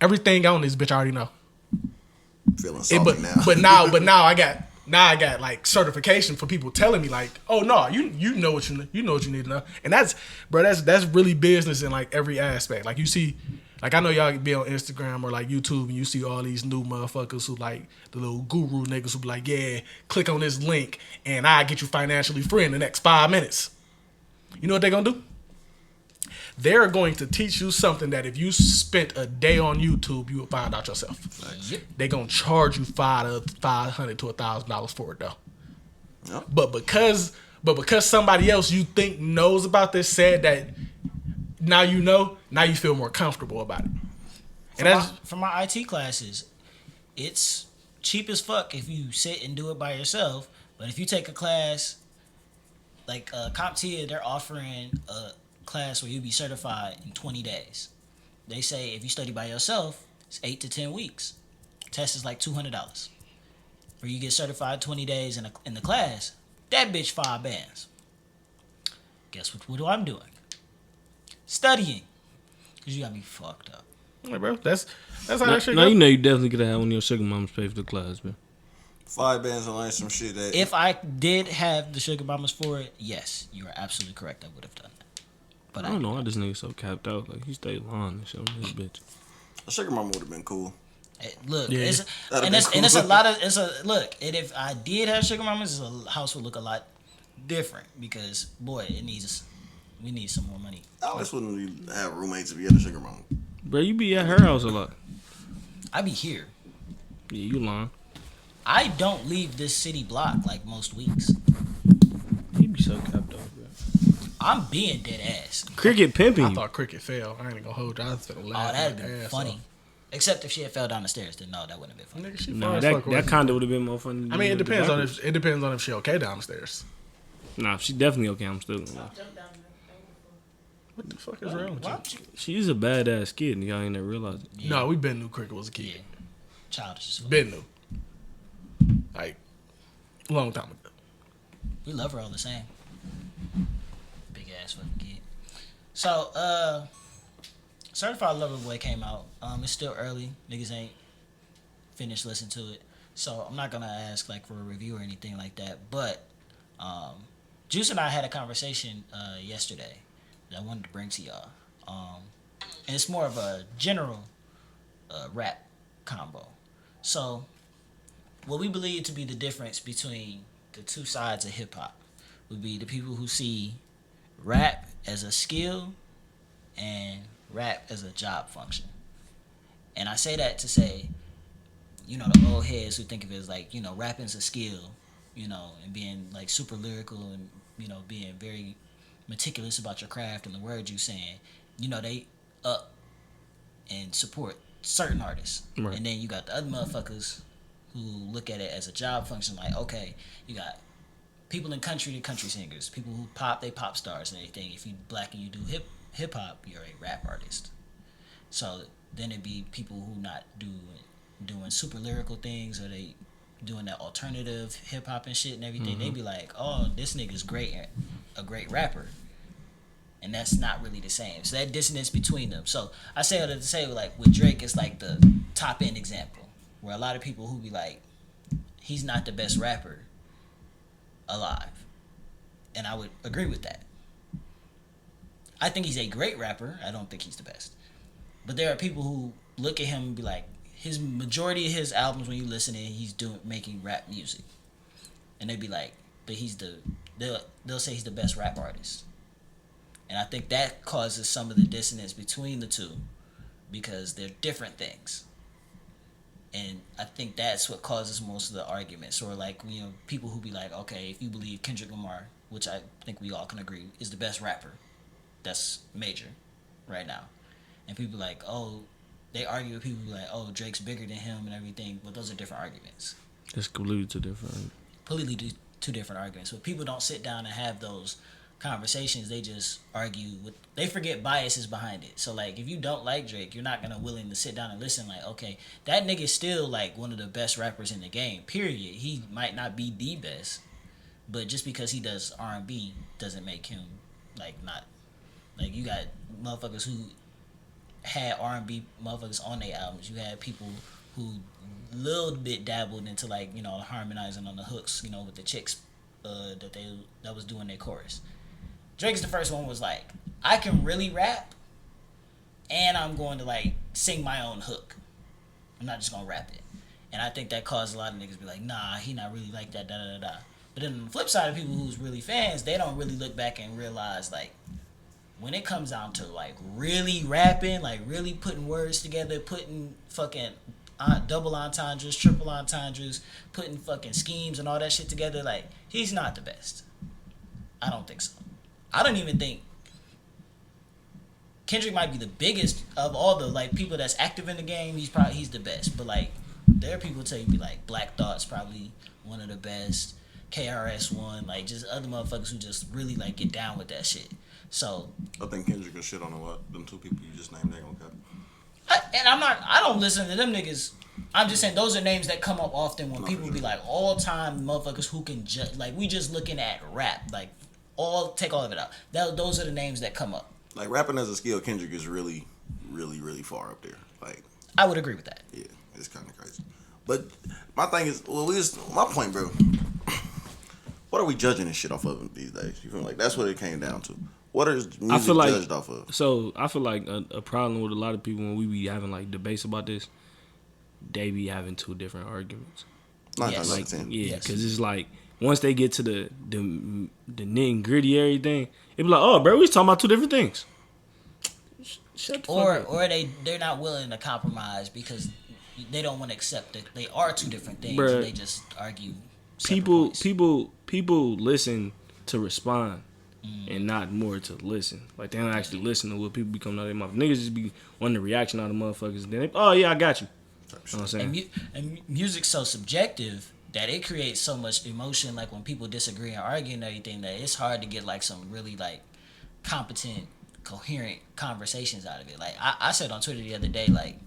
everything on this bitch I already know. Feeling salty now. But now I got like certification for people telling me like, oh no, you know what you know what you need to know. And that's really business in like every aspect. Like you see, like I know y'all be on Instagram or like YouTube and you see all these new motherfuckers who like the little guru niggas who be like, yeah, click on this link and I get you financially free in the next 5 minutes. You know what they gonna do? They're going to teach you something that if you spent a day on YouTube, you will find out yourself. Yep. They're going to charge you $500 to $1,000 for it, though. Yep. But because somebody else you think knows about this said that now you feel more comfortable about it. And For my IT classes, it's cheap as fuck if you sit and do it by yourself. But if you take a class, like CompTIA, they're offering a class where you'll be certified in 20 days. They say if you study by yourself, it's 8 to 10 weeks. Test is like $200. Where you get certified 20 days in the class, that bitch 5 bands. Guess what I'm doing? Studying. Because you got me fucked up. yeah, bro, that's how that shit Now goes. you know you definitely could have one of your sugar mamas pay for the class, man. 5 bands and learn some shit that. If I did have the sugar mamas for it, yes, you are absolutely correct. I would have done that. But I don't know why this nigga so capped out. Like he stayed lying and shit on this bitch. a sugar mama would have been cool. Look, Yeah. That'd be it's a cool. lot of look. And if I did have sugar mamas, the house would look a lot different because boy, we need some more money. I always wouldn't have roommates if you had a sugar mama. Bro, you be at her house a lot. I be here. Yeah, you lying. I don't leave this city block like most weeks. You be so capped out, bro. I'm being dead ass. Cricket pimping I you. thought Cricket fell. I ain't gonna hold you. I was finna Oh, laugh. that'd my been ass funny. off. Except if she had fell down the stairs, then no, that wouldn't have been funny. Nigga, she Nah, far as that fuck with kind of would have been more funny. I mean, it depends on if she okay downstairs. Nah, if she definitely okay, I'm still gonna lie. Jump down there. What the fuck is wrong with Why you? don't you? She's a badass kid, and y'all ain't never realized it. Yeah. No, we been knew Cricket was a Yeah, kid. childish as fuck. Been knew. Like, long time ago. We love her all the same. Big ass fucking kid. So, Certified Lover Boy came out. It's still early. Niggas ain't finished listening to it. So I'm not gonna ask like for a review or anything like that. But Juice and I had a conversation yesterday that I wanted to bring to y'all. And it's more of a general rap combo. So what we believe to be the difference between the two sides of hip hop would be the people who see rap as a skill and rap as a job function. And I say that to say, you know, the old heads who think of it as like, you know, rapping's a skill, you know, and being like super lyrical and, you know, being very meticulous about your craft and the words you saying, you know, they up and support certain artists. Right. And then you got the other motherfuckers who look at it as a job function, like, okay, you got people in country to country singers, people who pop, they pop stars and everything. If you black and you do hip hop, you're a rap artist. So then it'd be people who not doing super lyrical things, or they doing that alternative hip hop and shit and everything. They'd be like, oh, this nigga's great, a great rapper. And that's not really the same. So that dissonance between them. So I say all that to say, like, with Drake, it's like the top end example, where a lot of people who be like, he's not the best rapper, alive. And I would agree with that. I think he's a great rapper. I don't think he's the best. But there are people who look at him and be like, his majority of his albums, when you listen to it, he's making rap music. And they'd be like, but they'll say he's the best rap artist. And I think that causes some of the dissonance between the two because they're different things. And I think that's what causes most of the arguments. Or like, you know, people who be like, okay, if you believe Kendrick Lamar, which I think we all can agree is the best rapper, that's major right now. And people like, oh, they argue with people like, oh, Drake's bigger than him and everything, but those are different arguments. It's completely two different. Completely two different arguments. But people don't sit down and have those conversations. They just argue they forget biases behind it. So like, if you don't like Drake, you're not gonna willing to sit down and listen. Like, okay, that nigga's still like one of the best rappers in the game. Period. He might not be the best, but just because he does R&B doesn't make him like not. Like, you got motherfuckers who had R&B motherfuckers on their albums. You had people who little bit dabbled into like, you know, harmonizing on the hooks, you know, with the chicks that was doing their chorus. Drake's the first one was like, I can really rap and I'm going to like sing my own hook. I'm not just gonna rap it. And I think that caused a lot of niggas to be like, nah, he not really like that, da da da da. But then on the flip side of people who's really fans, they don't really look back and realize like, when it comes down to like really rapping, like really putting words together, putting fucking double entendres, triple entendres, putting fucking schemes and all that shit together, like, he's not the best. I don't think so. I don't even think Kendrick might be the biggest of all the like people that's active in the game. He's the best. But like, there are people tell you be like Black Thought's probably one of the best. KRS-One, like just other motherfuckers who just really like get down with that shit. So I think Kendrick will shit on them two people you just named. They gonna cut. I don't listen to them niggas. I'm just saying those are names that come up often when people be like all time motherfuckers who can like we just looking at rap, like take all of it out. Those are the names that come up. Like rapping as a skill, Kendrick is really, really, really far up there. Like I would agree with that. Yeah, it's kind of crazy. But my thing is, my point, bro. What are we judging this shit off of these days? You feel like that's what it came down to. What is music judged off of? So I feel like a problem with a lot of people when we be having like debates about this, they be having two different arguments. Yes. Like, yeah, because it's like once they get to the nitty and gritty everything, it be like, oh, bro, we was talking about two different things. Shut the fuck up. Or they're not willing to compromise because they don't want to accept that they are two different things. Bruh, and they just argue. People listen to respond. And not more to listen. Like, they don't actually listen to what people be coming out of their mouth. Niggas just be wanting the reaction out of motherfuckers. And then they, oh, yeah, I got you. You know what I'm saying? And music's so subjective that it creates so much emotion. Like, when people disagree and argue and everything, that it's hard to get, like, some really, like, competent, coherent conversations out of it. Like, I said on Twitter the other day, like,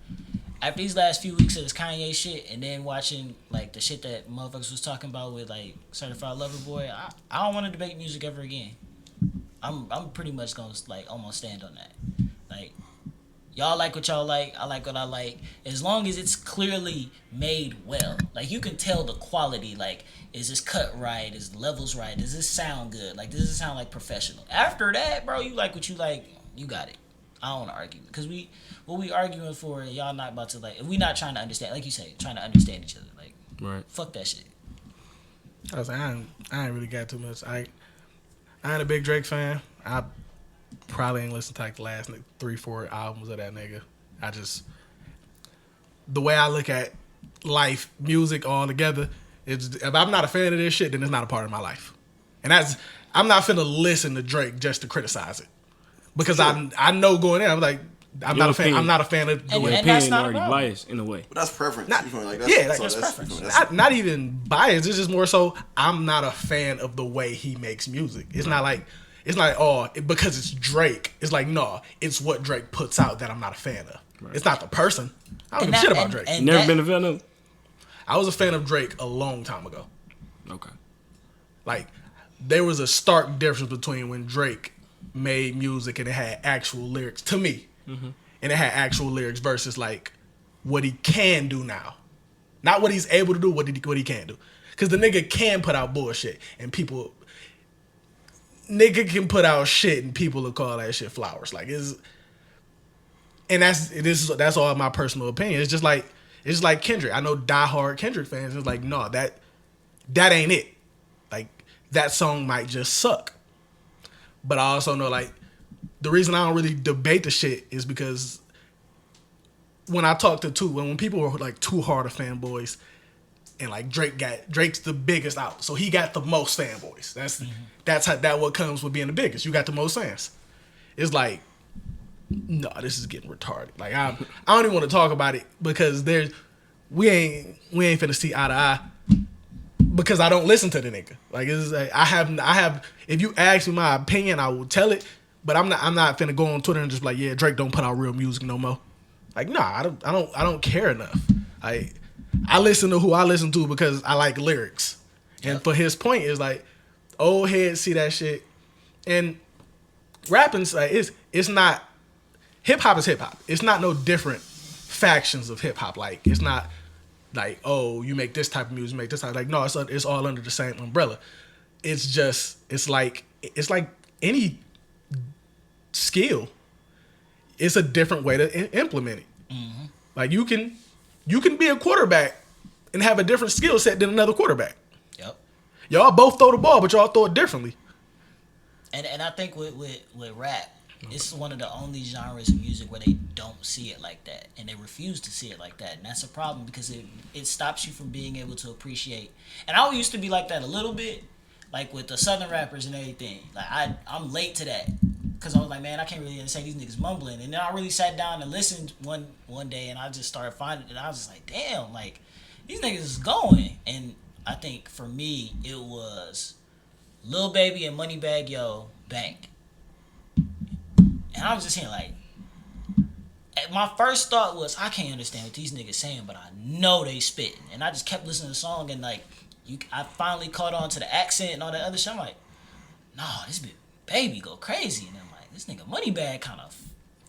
after these last few weeks of this Kanye shit and then watching, like, the shit that motherfuckers was talking about with, like, Certified Lover Boy, I don't want to debate music ever again. I'm pretty much gonna like almost stand on that. Like, y'all like what y'all like, I like what I like. As long as it's clearly made well, like you can tell the quality. Like, is this cut right? Is the levels right? Does this sound good? Like, does it sound like professional? After that, bro, you like what you like, you got it. I don't want to argue because what we arguing for, y'all not about to like. If we not trying to understand, like you say, trying to understand each other, like, right? Fuck that shit. I was like, I ain't really got too much. I ain't a big Drake fan. I probably ain't listened to like the last 3-4 albums of that nigga. I just, the way I look at life, music all together, if I'm not a fan of this shit, then it's not a part of my life. And I'm not finna listen to Drake just to criticize it. Because I know going in, I'm like, I'm not a fan of the way. And that's not already biased in a way. But that's preference. That's preference. Not even biased. It's just more so I'm not a fan of the way he makes music. It's not like because it's Drake. It's like, no, it's what Drake puts out that I'm not a fan of. Right. It's not the person. I don't give a shit about Drake. Never been a fan of? I was a fan of Drake a long time ago. Okay. Like, there was a stark difference between when Drake made music and it had actual lyrics to me. Mm-hmm. And it had actual lyrics versus like what he can do now, not what he's able to do, what he can do. Because the nigga can put out bullshit and people, nigga can put out shit and people will call that shit flowers. Like and that's all my personal opinion. It's just like Kendrick. I know diehard Kendrick fans. It's like, no, that ain't it. Like that song might just suck. But I also know like the reason I don't really debate the shit is because when I talk to when people are like too hard of fanboys, and like Drake's the biggest out, so he got the most fanboys. That's what comes with being the biggest. You got the most fans. It's like, no, this is getting retarded. Like I don't even want to talk about it because we ain't finna see eye to eye because I don't listen to the nigga. Like it's like I have. If you ask me my opinion, I will tell it. But I'm not finna go on Twitter and just be like, yeah, Drake don't put out real music no more. Like, nah, I don't care enough. I listen to who I listen to because I like lyrics. And for his point is like, old heads see that shit. And rapping's like it's not, hip hop is hip hop. It's not no different factions of hip hop. Like it's not like, oh, you make this type of music, you make this type. Like no, it's all under the same umbrella. It's like any skill. It's a different way to implement it. Mm-hmm. Like you can be a quarterback and have a different skill set than another quarterback. Yep. Y'all both throw the ball, but y'all throw it differently. And I think with rap, it's one of the only genres of music where they don't see it like that, and they refuse to see it like that, and that's a problem because it stops you from being able to appreciate. And I used to be like that a little bit, like with the southern rappers and everything. Like I'm late to that because I was like, man, I can't really understand these niggas mumbling. And then I really sat down and listened one day, and I just started finding it. And I was just like, damn, like these niggas is going. And I think for me, it was Lil Baby and Moneybagg Yo Bank. And I was just saying, like, my first thought was, I can't understand what these niggas saying, but I know they spitting. And I just kept listening to the song, and like, I finally caught on to the accent and all that other shit. I'm like, nah, this Baby go crazy. And I'm like, this nigga Moneybagg kind of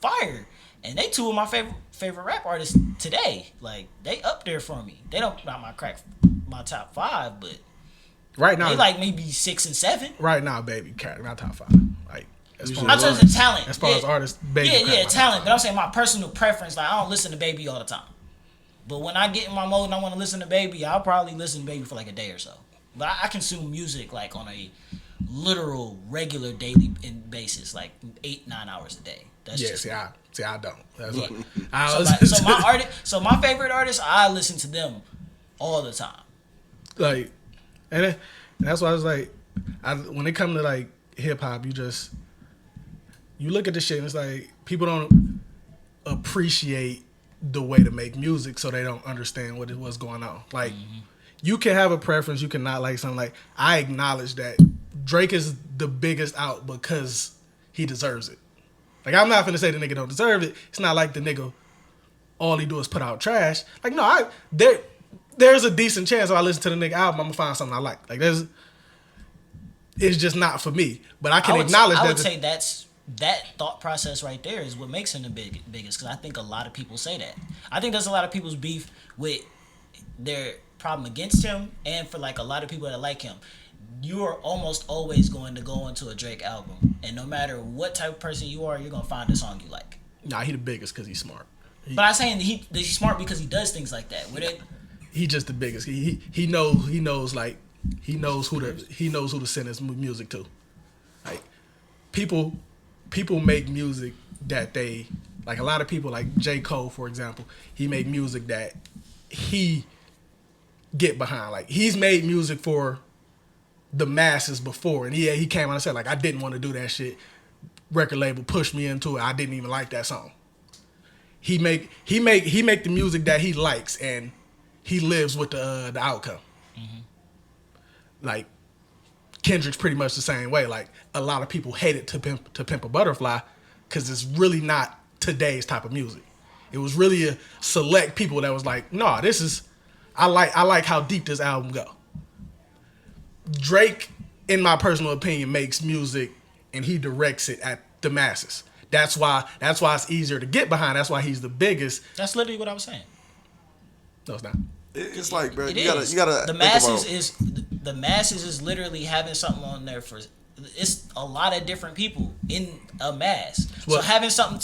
fire. And they two of my favorite rap artists today. Like, they up there for me. They don't not my top 5, but right now they like maybe 6 and 7. Right now, Baby crack my top 5. Like I'm talking the talent. As far as artists, Baby. Yeah, talent. But I'm saying my personal preference. Like I don't listen to Baby all the time. But when I get in my mode and I want to listen to Baby, I'll probably listen to Baby for like a day or so. But I consume music like on a literal, regular, daily basis, like 8-9 hours a day. That's just I don't. That's yeah. what So my favorite artists, I listen to them all the time. Like, and that's why I was like, when it comes to like hip hop, you look at the shit and it's like people don't appreciate the way to make music, so they don't understand what's going on. Like, you can have a preference, you can not like something. Like, I acknowledge that Drake is the biggest out because he deserves it. Like, I'm not finna say the nigga don't deserve it. It's not like the nigga, all he do is put out trash. Like, no, there's a decent chance if I listen to the nigga album, I'm gonna find something I like. Like, it's just not for me. But I can acknowledge that. I would say that thought process right there is what makes him the biggest, because I think a lot of people say that. I think there's a lot of people's beef with their problem against him, and for like a lot of people that like him. You are almost always going to go into a Drake album, and no matter what type of person you are, you're gonna find a song you like. Nah, he the biggest because he's smart. But I'm saying he's smart because he does things like that. He just the biggest. He knows who to send his music to. Like, people make music that they like. A lot of people, like J. Cole, for example, he make music that he get behind. Like, he's made music for the masses before, and he came out and said, like, I didn't want to do that shit. Record label pushed me into it. I didn't even like that song. He make the music that he likes, and he lives with the outcome. Mm-hmm. Like, Kendrick's pretty much the same way. Like, a lot of people hated To Pimp a Butterfly because it's really not today's type of music. It was really a select people that was like, nah, this is, I like how deep this album go. Drake, in my personal opinion, makes music and he directs it at the masses. That's why it's easier to get behind. That's why he's the biggest. That's literally what I was saying. No, it's not. It's like, bro, It you is. gotta. The masses is literally having something on there for. It's a lot of different people in a mass. So having something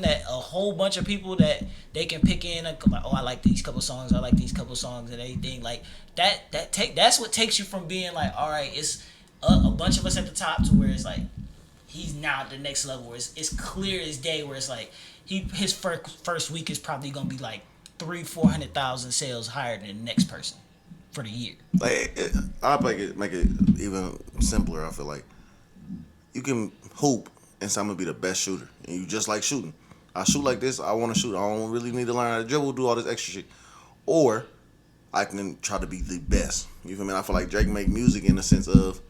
that a whole bunch of people that they can pick in. Like, oh, I like these couple songs. I like these couple songs and everything like that. That's what takes you from being like, all right, it's a bunch of us at the top to where it's like he's now at the next level. Where it's clear as day. Where it's like his first week is probably gonna be like 300,000-400,000 sales higher than the next person for the year. Like, I'll make it even simpler. I feel like you can hoop and say I'm gonna be the best shooter, and you just like shooting. I shoot like this. I want to shoot. I don't really need to learn how to dribble, do all this extra shit. Or I can try to be the best. You feel me? I feel like Drake make music in the sense of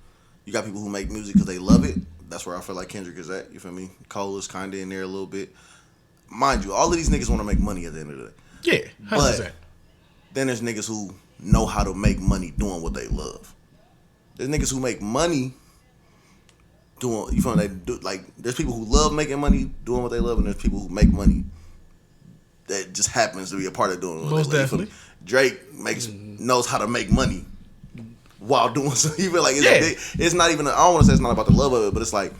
you got people who make music because they love it. That's where I feel like Kendrick is at. You feel me? Cole is kind of in there a little bit. Mind you, all of these niggas want to make money at the end of the day. Yeah, 100%. But then there's niggas who know how to make money doing what they love. There's niggas who make money doing, you feel me? They do, like, there's people who love making money doing what they love, and there's people who make money that just happens to be a part of doing what Most they love. definitely. Drake knows how to make money while doing something. You feel like it's not even, I don't want to say it's not about the love of it, but it's like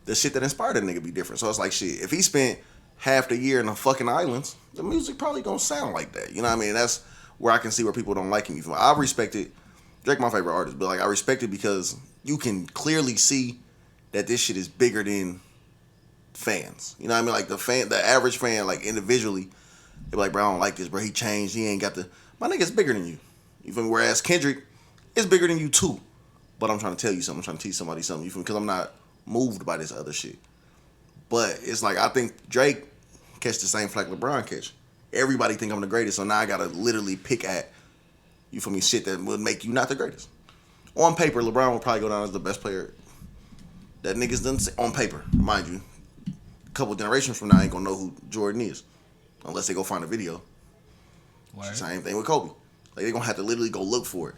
the shit that inspired a nigga be different. So it's like, shit, if he spent half the year in the fucking islands, the music probably gonna sound like that. You know what I mean? That's where I can see where people don't like him. You feel me? I respect it. Drake my favorite artist, but like I respect it because you can clearly see that this shit is bigger than fans. You know what I mean? Like the average fan, like individually, they be like, bro, I don't like this, bro. He changed. He ain't got the. My nigga's bigger than you. You feel me? Whereas Kendrick is bigger than you too. But I'm trying to tell you something. I'm trying to teach somebody something. You feel me? Because I'm not moved by this other shit. But it's like I think Drake catch the same flack LeBron catch. Everybody think I'm the greatest, so now I gotta literally pick at, you feel me, shit that would make you not the greatest. On paper, LeBron would probably go down as the best player that niggas done say, on paper, mind you. A couple generations from now, I ain't gonna know who Jordan is unless they go find a video. Word. Same thing with Kobe. Like they gonna have to literally go look for it.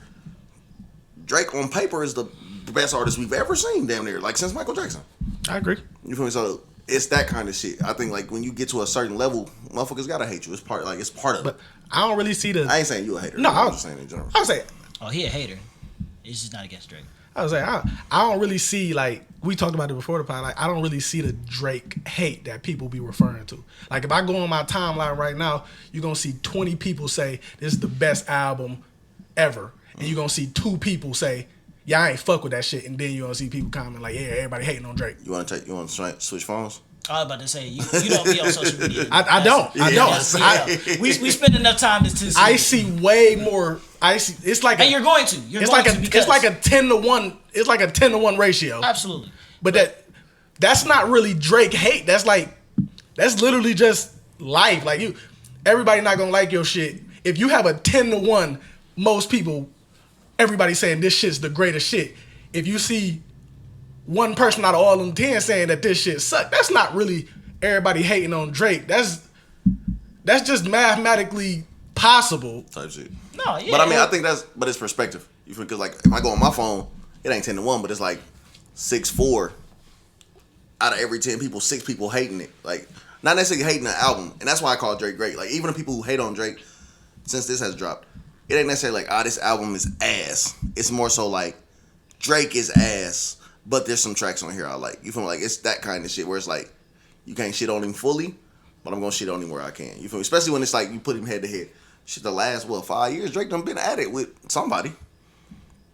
Drake on paper is the best artist we've ever seen, damn near, like since Michael Jackson. I agree. You feel me? So it's that kind of shit. I think like when you get to a certain level, motherfuckers gotta hate you. It's part of it. But I don't really see the. I ain't saying you a hater. No, I'm just saying in general. I would say. Oh, he a hater. It's just not against Drake. I was like, I don't really see, like, we talked about it before the pod, like, I don't really see the Drake hate that people be referring to. Like, if I go on my timeline right now, you're going to see 20 people say, this is the best album ever. And you're going to see 2 people say, yeah, I ain't fuck with that shit. And then you're going to see people comment like, yeah, everybody hating on Drake. You want to switch phones? I was about to say, you don't be on social media. I don't. We spend enough time to see. I see way more. It's like and you're going to. It's like a 10-to-1. It's like a 10-to-1 ratio. Absolutely. But that's not really Drake hate. That's literally just life. Like everybody not gonna like your shit. If you have a 10-to-1, most people, everybody saying this shit's the greatest shit. If you see one person out of all them 10 saying that this shit suck, that's not really everybody hating on Drake. That's just mathematically possible. Type shit. No, yeah. But I mean, I think but it's perspective. You feel, because like if I go on my phone, it ain't 10-to-1, but it's like 6-4 out of every 10 people, 6 people hating it. Like not necessarily hating the album, and that's why I call Drake great. Like even the people who hate on Drake since this has dropped, it ain't necessarily like this album is ass. It's more so like Drake is ass, but there's some tracks on here I like. You feel me? Like it's that kind of shit where it's like you can't shit on him fully, but I'm gonna shit on him where I can. You feel me? Especially when it's like you put him head to head. Shit, the last 5 years, Drake done been at it with somebody.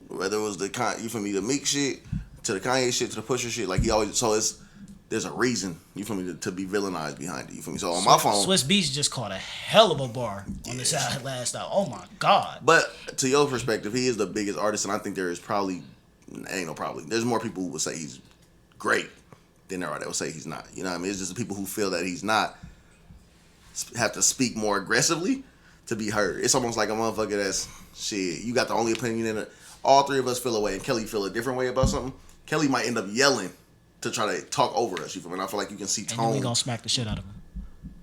Whether it was you feel me, the Meek shit, to the Kanye shit, to the Pusha shit, like he always. So there's a reason, you feel me, to be villainized behind it. You feel me? So on my phone, Swiss Beats just caught a hell of a bar on the side last album. Oh my god! But to your perspective, he is the biggest artist, and I think there is probably ain't no probably. There's more people who would say he's great than there are that would say he's not. You know what I mean? It's just the people who feel that he's not have to speak more aggressively to be heard. It's almost like a motherfucker that's shit. You got the only opinion in it. All 3 of us feel a way, and Kelly feel a different way about something. Kelly might end up yelling to try to talk over us. You feel me? And I feel like you can see tone. And then we gonna smack the shit out of him.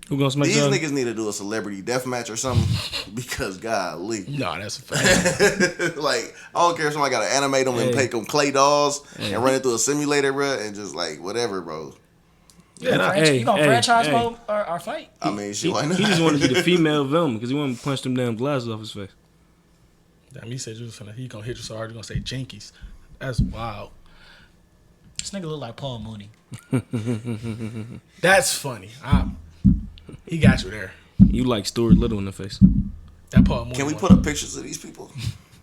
Who gonna smack These y'all? niggas need to do a celebrity death match or something because golly. No, that's a fact. Like I don't care if somebody gotta animate them and make them clay dolls and run it through a simulator, bro, and just like whatever, bro. You gonna franchise mode our fight? I mean, shit, why not? He just wanted to be the female villain because he wanted to punch them damn glasses off his face. Damn, he said he gonna hit you so hard, you gonna say jinkies. That's wild. This nigga look like Paul Mooney. That's funny. He got you there. You like Stuart Little in the face. That Paul Mooney. Can we put up pictures of these people?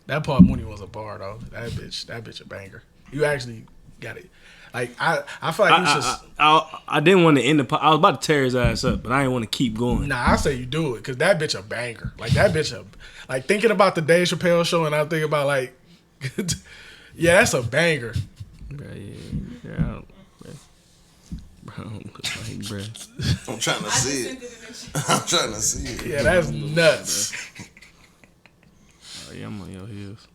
That Paul Mooney was a bar though. That bitch a banger. You actually got it. Like I feel like you should. I didn't want to end the. I was about to tear his ass up, but I didn't want to keep going. Nah, I say you do it because that bitch a banger. Like that bitch like thinking about the Dave Chappelle show and I think about like, yeah, that's a banger. Bro, yeah. Bro, I'm trying to see it. I'm trying to see it. Yeah, that's nuts. Oh, yeah, I'm on your heels.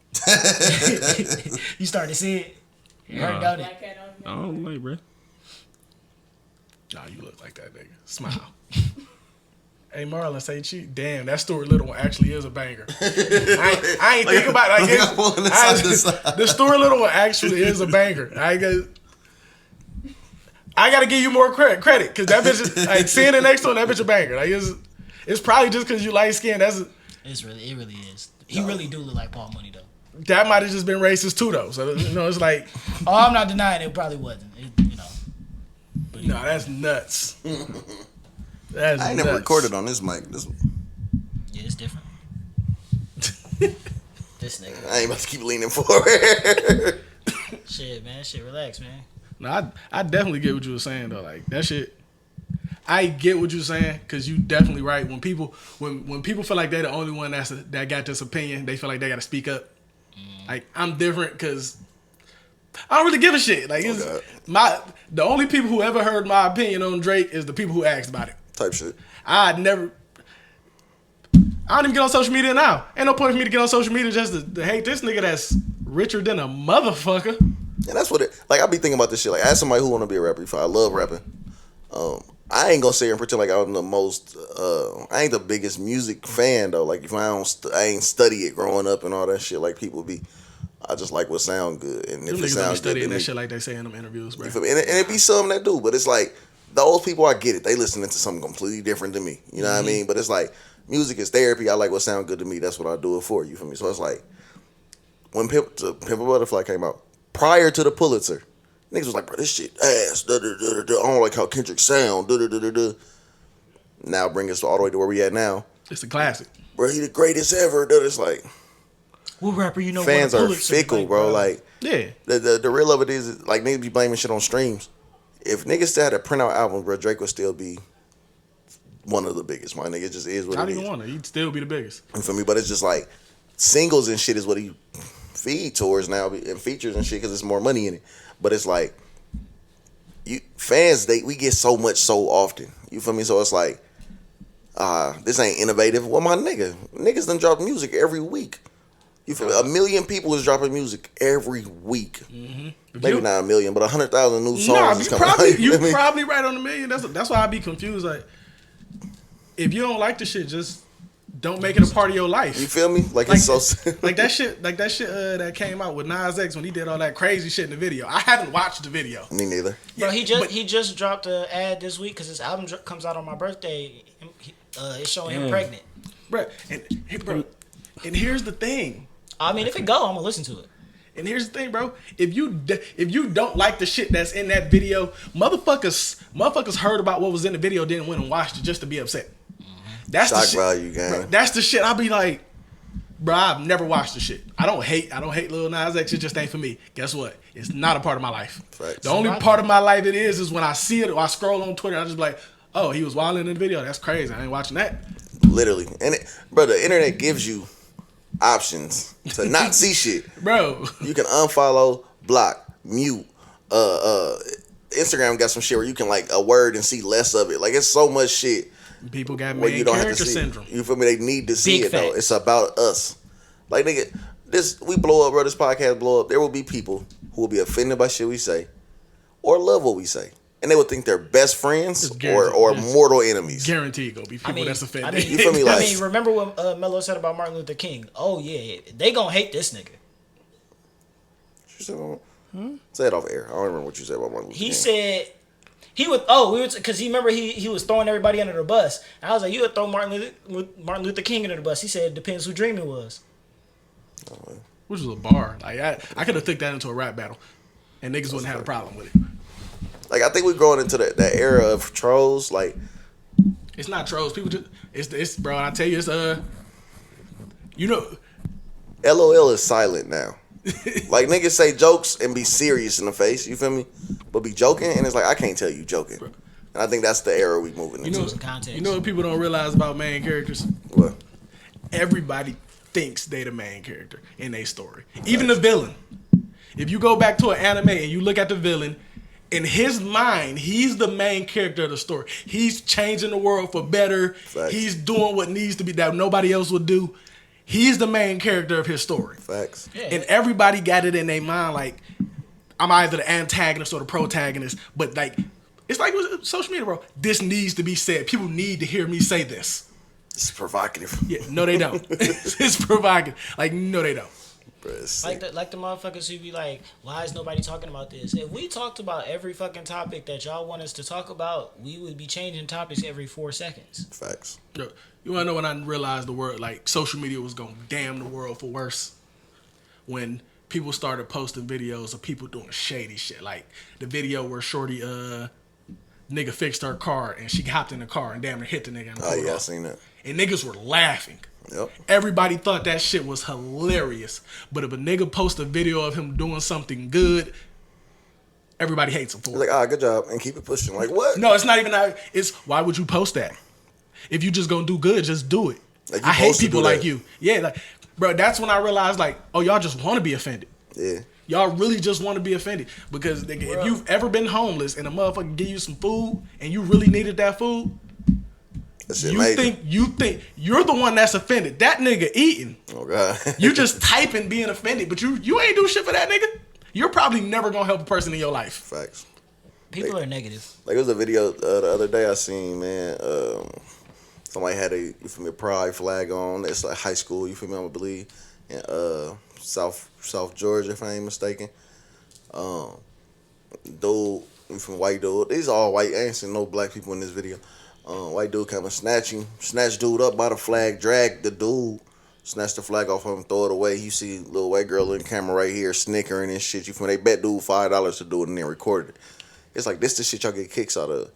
You starting to see it? Right, don't it? I don't like, bro. Nah, you look like that nigga. Smile. Hey, Marlon, say cheat. Damn, that Stuart Little one actually is a banger. I ain't think about it. The Stuart Little one actually is a banger. I gotta give you more credit because that bitch is like seeing the next one. That bitch a banger. Like it's probably just because you light skin. It really is. He really do look like Paul Mooney though. That might have just been racist too though. So it's like, oh, I'm not denying it probably wasn't. But no, that's nuts. I ain't never recorded on this mic. Yeah, it's different. This nigga. I ain't about to keep leaning forward. Shit, man. Shit, relax, man. No, I definitely get what you were saying though. Like that shit. I get what you're saying because you definitely right. When people feel like they're the only one that got this opinion, they feel like they got to speak up. Like I'm different because I don't really give a shit. Like the only people who ever heard my opinion on Drake is the people who asked about it. Type shit. I don't even get on social media now. Ain't no point for me to get on social media just to hate this nigga that's richer than a motherfucker. And that's what I be thinking about this shit. Like, as somebody who want to be a rapper, I love rapping. I ain't gonna sit here and pretend like I'm the most. I ain't the biggest music fan though. Like if I ain't study it growing up and all that shit like people be. I just like what sound good, and if it sounds good, studying that shit like they say in them interviews, bro. You feel me? And it be some that do, but it's like those people. I get it. They listening to something completely different than me. You know what I mean? But it's like music is therapy. I like what sound good to me. That's what I do it for. You feel me? So it's like when Pimp a Butterfly came out prior to the Pulitzer. Niggas was like, bro, this shit ass. I don't like how Kendrick sound. Now bring us all the way to where we at now. It's a classic. Bro, he the greatest ever. It's like, what rapper you know? Fans are fickle, bro. Like, yeah. The real of it is, like, niggas be blaming shit on streams. If niggas still had to print out albums, bro, Drake would still be one of the biggest. My nigga, it just is what it is. Not even one. He'd still be the biggest. You feel me? But it's just like singles and shit is what he feed towards now, and features and shit because there's more money in it. But it's like fans, we get so much so often. You feel me? So it's like, this ain't innovative. Well, my niggas done drop music every week. You feel me? 1 million people is dropping music every week. Mm-hmm. Maybe not 1 million, but 100,000 new songs is coming out. You probably right on 1 million. That's why I be confused. Like, if you don't like the shit, just don't make it a part of your life. You feel me? Like it's so like that shit that came out with Nas X when he did all that crazy shit in the video. I haven't watched the video. Me neither. Bro, he just dropped an ad this week because his album comes out on my birthday. It's showing him pregnant. Bro, and here's the thing. I mean, if it go, I'm gonna listen to it. And here's the thing, bro. If you don't like the shit that's in that video, motherfuckers heard about what was in the video, didn't went and watched it just to be upset. That's shock the shit, value, gang. bro, that's the shit. I'll be like, bro, I've never watched the shit. I don't hate Lil Nas X. It just ain't for me. Guess what? It's not a part of my life. Facts. The only part of my life it is when I see it or I scroll on Twitter. I just be like, oh, he was wilding in the video. That's crazy. I ain't watching that. Literally, and bro, the internet gives you options to not see shit, bro. You can unfollow, block, mute. Instagram got some shit where you can like a word and see less of it. Like it's so much shit. People got main character syndrome. You feel me? They need to see it though. Facts. It's about us. Like nigga, we blow up, bro. This podcast blow up. There will be people who will be offended by shit we say, or love what we say, and they would think they're best friends or mortal enemies. Guaranteed gonna be people that's offended. You feel me? Like, I mean, remember what Melo said about Martin Luther King? Oh yeah, they gonna hate this nigga. Say it off air. I don't remember what you said about Martin Luther King. He said because he remember he was throwing everybody under the bus. And I was like, you would throw Martin Luther King under the bus. He said it depends who dream it was. which was a bar. Like I could have took that into a rap battle, and niggas wouldn't have a problem with it. Like I think we're growing into that era of trolls. Like it's not trolls. People just it's bro. I tell you, it's you know, LOL is silent now. Like niggas say jokes and be serious in the face. You feel me? But be joking, and it's like I can't tell you joking. Bro. And I think that's the era we moving into. You know what people don't realize about main characters? What? Everybody thinks they the main character in a story. Even the villain. If you go back to an anime and you look at the villain, in his mind, he's the main character of the story. He's changing the world for better. Facts. He's doing what needs to be that nobody else would do. He's the main character of his story. Facts. Yeah. And everybody got it in their mind like, I'm either the antagonist or the protagonist. But like, it's like with social media, bro. This needs to be said. People need to hear me say this. It's provocative. Yeah, no, they don't. It's provocative. Like, no, they don't. Like the motherfuckers who be like, why is nobody talking about this? If we talked about every fucking topic that y'all want us to talk about, we would be changing topics every 4 seconds. Facts. Yo, you wanna know when I realized the word like social media was gonna damn the world for worse? When people started posting videos of people doing shady shit. Like the video where Shorty nigga fixed her car and she hopped in the car and damn near hit the nigga. Oh yeah, I seen that. And niggas were laughing. Yep. Everybody thought that shit was hilarious. But if a nigga post a video of him doing something good, everybody hates him for it. Like, good job, and keep it pushing. Like, what? No, it's not even that. It's why would you post that? If you just gonna do good, just do it. Like, I hate people like you. Yeah, like, bro, that's when I realized, like, oh, y'all just want to be offended. Yeah. Y'all really just want to be offended. Because nigga, if you've ever been homeless and a motherfucker give you some food and you really needed that food, you think you're the one that's offended. That nigga eating. Oh God. You just typing being offended, but you ain't do shit for that nigga. You're probably never gonna help a person in your life. Facts. People are negative. Like it was a video the other day I seen, man. Somebody had a pride flag on. It's like high school. You feel me? I believe in South Georgia, if I ain't mistaken. Dude, from white dude. These all white. I ain't seen no black people in this video. White dude come and snatch dude up by the flag, drag the dude, snatch the flag off him, throw it away. You see little white girl in the camera right here snickering and shit. You feel me? They bet dude $5 to do it and then recorded it. It's like this the shit y'all get kicks out of.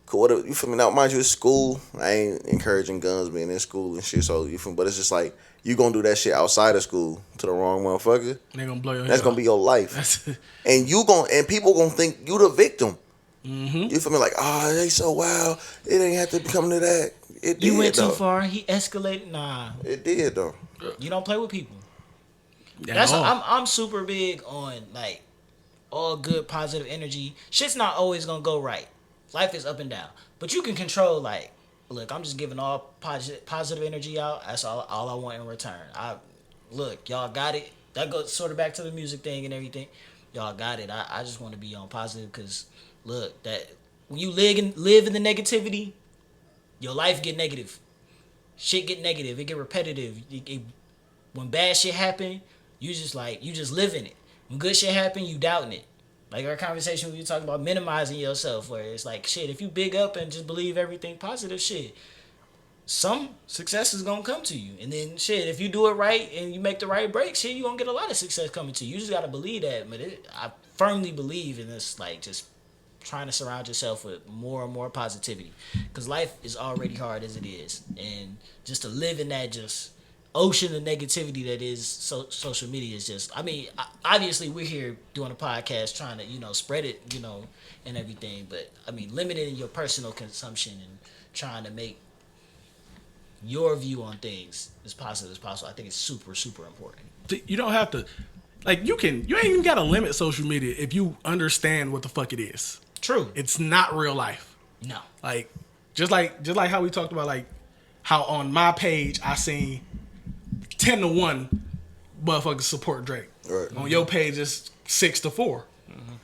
Cool, you feel me? Now, mind you, it's school. I ain't encouraging guns being in school and shit. So you feel me? But it's just like you gonna do that shit outside of school to the wrong motherfucker. They gonna blow your head. That's gonna be your life. And people gonna think you the victim. Mm-hmm. You feel me? Like, oh, they so wild. It ain't have to come to that. It did, you went though. too far. He escalated. Nah, it did though. You don't play with people. That's I'm super big on like all good positive energy. Shit's not always gonna go right. Life is up and down, but you can control. Like, look, I'm just giving all positive energy out. That's all I want in return. Look, y'all got it. That goes sort of back to the music thing and everything. Y'all got it. I just want to be on positive because. Look, that when you live in the negativity, your life get negative. Shit get negative. It get repetitive. When bad shit happen, you just live in it. When good shit happen, you doubting it. Like our conversation we were talking about minimizing yourself, where it's like shit. If you big up and just believe everything positive, shit, some success is gonna come to you. And then shit, if you do it right and you make the right break, shit, you gonna get a lot of success coming to you. You just gotta believe that. But I firmly believe in this, like just. Trying to surround yourself with more and more positivity because life is already hard as it is, and just to live in that just ocean of negativity that is social media is just, I mean, obviously we're here doing a podcast trying to spread it and everything, but I mean limiting your personal consumption and trying to make your view on things as positive as possible, I think it's super super important. You don't have to like you ain't even gotta limit social media if you understand what the fuck it is. True. It's not real life. No. Like just like how we talked about like how on my page I seen 10-1 motherfuckers support Drake. Right. On your page it's 6-4. Mm-hmm.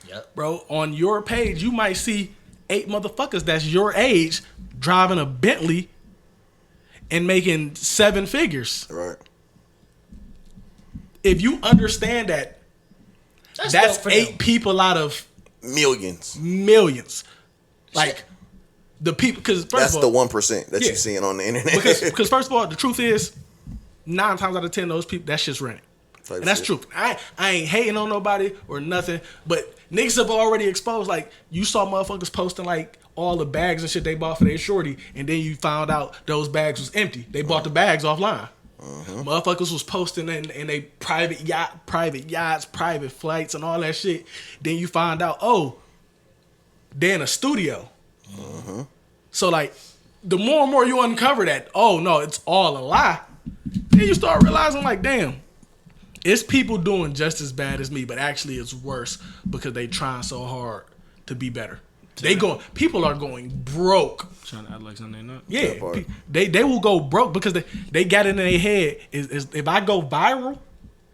Yep. Bro, on your page you might see 8 motherfuckers that's your age driving a Bentley and making 7 figures. Right. If you understand that, that's 8 people out of millions. Like the people, because that's the 1% that you're seeing on the internet. because first of all, the truth is, 9 times out of 10, those people, that shit's rented. Type And that's shit. true. I ain't hating on nobody or nothing, but niggas have already exposed. Like, you saw motherfuckers posting like all the bags and shit they bought for their shorty, and then you found out those bags was empty. They bought the bags offline. Motherfuckers was posting in they private yachts, private flights, and all that shit. Then you find out, oh, they're in a studio. So like, the more and more you uncover that, oh no, it's all a lie. Then you start realizing like, damn, it's people doing just as bad as me, but actually it's worse because they trying so hard to be better. People are going broke. Trying to act like something they not. Yeah, That part. they will go broke because they got it in their head is if I go viral,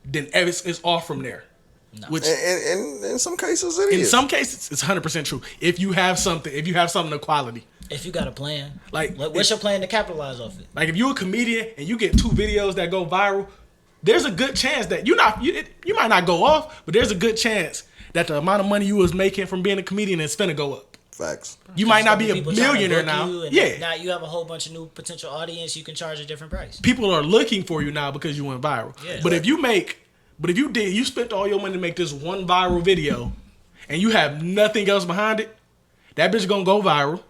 then it's off from there. No. Which And in some cases it in is. some cases it's 100% true. If you have something of quality, If you got a plan, Like, what's your plan to capitalize off it? like if you're a comedian and you get 2 videos that go viral, there's a good chance that you might not go off, but there's a good chance that the amount of money you was making from being a comedian is finna go up. Facts. You might not be a People trying to millionaire book now. you, and Yeah. now you have a whole bunch of new potential audience. You can charge a different price. People are looking for you now because you went viral. Yeah. But if you spent all your money to make this one viral video and you have nothing else behind it, that bitch gonna go viral.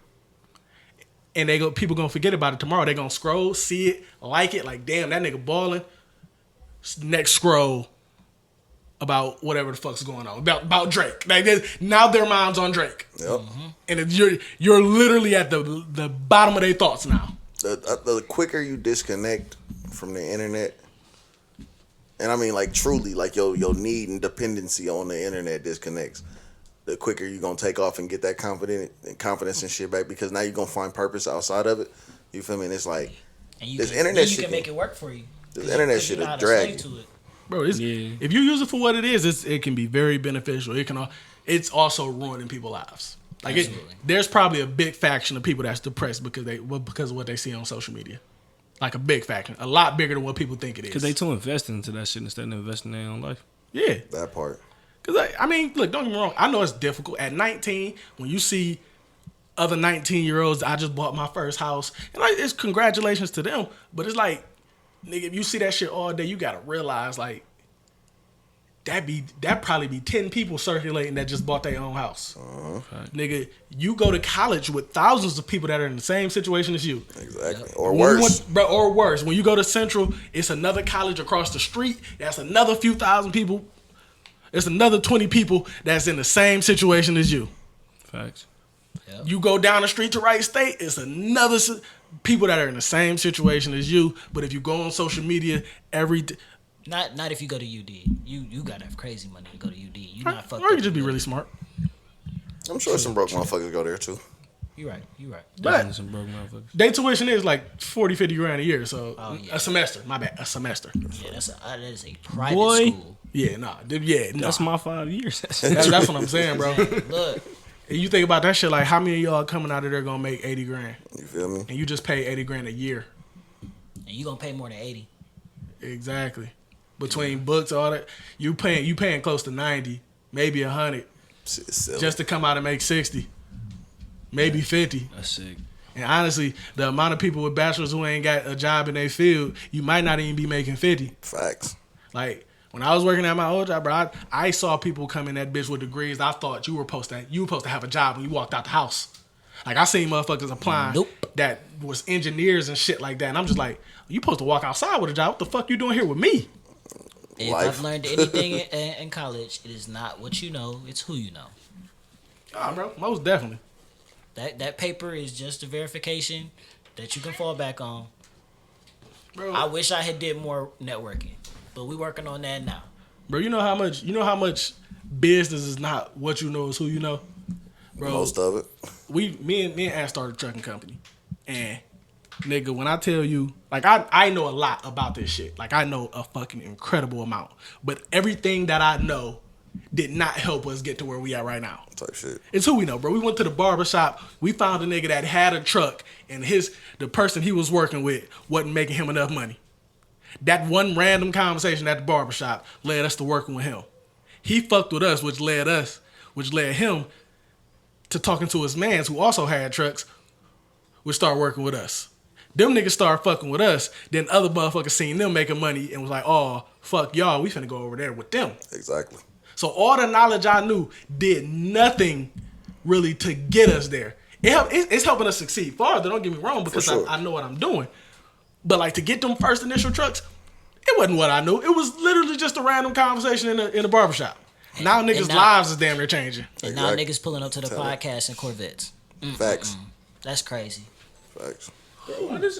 And people gonna forget about it tomorrow. They gonna scroll, see it, like it, like damn, that nigga balling. Next scroll about whatever the fuck's going on. About Drake. Like now their mind's on Drake. Yep. And you're literally at the bottom of their thoughts now. The quicker you disconnect from the internet, and I mean like truly, like your need and dependency on the internet disconnects, the quicker you gonna take off and get that confidence and shit back, because now you're gonna find purpose outside of it. You feel me? And it's like And you this can, internet then you shit can make it work for you. this internet 'Cause shit you're is not a slave dragging. to it. Bro, Yeah. if you use it for what it is, it can be very beneficial. It's also ruining people's lives. Like Absolutely. there's probably a big faction of people that's depressed because of what they see on social media. Like a big faction, a lot bigger than what people think it is. Because they too invested into that shit instead of investing in their own life. Yeah. That part. Because I mean, look, don't get me wrong. I know it's difficult at 19 when you see other 19-year-olds. I just bought my first house, and like, it's congratulations to them. But it's like, nigga, if you see that shit all day, you gotta realize like that probably be 10 people circulating that just bought their own house. Nigga, you go to college with thousands of people that are in the same situation as you. Exactly. Or When you worse. or worse. When you go to Central, it's another college across the street. That's another few thousand people. It's another 20 people that's in the same situation as you. Facts. You go down the street to Wright State, it's another people that are in the same situation as you. But if you go on social media Not if you go to UD. You gotta have crazy money to go to UD. You not fucked or you up just be to really go. smart. I'm sure some broke motherfuckers go there too. You right. Definitely But some broke motherfuckers. their tuition is like 40, 50 grand a year. So Oh, yeah. a semester. My bad. A semester. Yeah, that is a private Boy. school. Yeah, nah. Yeah, nah. That's my 5 years. That's what I'm saying, bro. Look, And you think about that shit, like how many of y'all coming out of there gonna make 80 grand? You feel me? And you just pay 80 grand a year. and you gonna pay more than 80. Exactly. Between books, all that, you paying close to 90, maybe 100, Shit is silly. just to come out and make 60, maybe 50. That's sick. And honestly, the amount of people with bachelors who ain't got a job in their field, you might not even be making 50. Facts. Like when I was working at my old job, bro, I saw people come in that bitch with degrees. I thought you were supposed to have a job when you walked out the house. Like I seen motherfuckers applying Nope. that was engineers and shit like that, and I'm just like, you supposed to walk outside with a job. What the fuck you doing here with me? If Life. I've learned anything in college, it is not what you know, it's who you know. Oh, bro, most definitely. That paper is just a verification that you can fall back on. Bro, I wish I had did more networking, but we working on that now. bro, you know how much business is not what you know is who you know, bro. Most of it. Me and Ash started a trucking company, and nigga, when I tell you, like I know a lot about this shit. Like I know a fucking incredible amount, but everything that I know did not help us get to where we at right now. Type shit. It's who we know, bro. We went to the barber shop. We found a nigga that had a truck, and the person he was working with wasn't making him enough money. That one random conversation at the barber shop led us to working with him. He fucked with us, which led him to talking to his mans who also had trucks, which started working with us. Them niggas start fucking with us. Then other motherfuckers seen them making money and was like, oh, fuck y'all. We finna go over there with them. Exactly. So all the knowledge I knew did nothing really to get us there. It's helping us succeed farther, don't get me wrong, because sure. I know what I'm doing. But like to get them first initial trucks, it wasn't what I knew. It was literally just a random conversation in a barbershop. Now niggas' lives is damn near changing. And now niggas pulling up to the podcast in Corvettes. Facts. That's crazy. Facts. Where this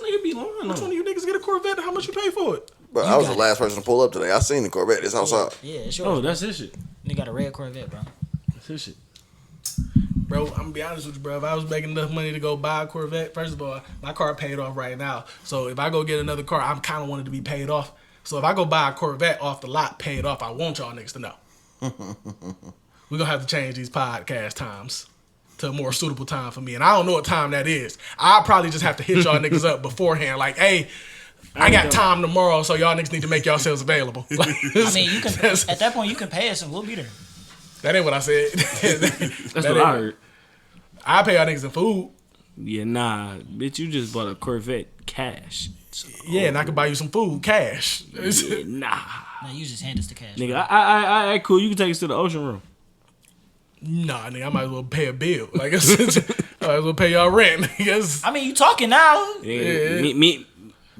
nigga be lying Which on? one of you niggas get a Corvette and how much you pay for it? But I was the last person to pull up today. I seen the Corvette. It's outside. Yeah, it's yours. Oh, that's his shit. You got a red Corvette, bro. That's his shit. Bro, I'm gonna be honest with you, bro. If I was making enough money to go buy a Corvette, first of all, my car paid off right now. So if I go get another car, I'm kind of wanted to be paid off. So if I go buy a Corvette off the lot, paid off, I want y'all niggas to know. We're gonna have to change these podcast times to a more suitable time for me. And I don't know what time that is. I'll probably just have to hit y'all niggas up beforehand. Like, hey, I got time tomorrow, so y'all niggas need to make yourselves available. Like, I mean, you can at that point you can pay us and we'll be there. that ain't what I said. That's what I heard. I pay y'all niggas in food. Yeah, nah, bitch, you just bought a Corvette cash. So, Yeah, and I can buy you some food, cash. yeah, nah. Now you just hand us the cash. Nigga, I cool. You can take us to the ocean room. Nah, nigga, I might as well pay a bill. Like, I might as well pay y'all rent. Nigga. I mean, you talking now? Yeah. Me.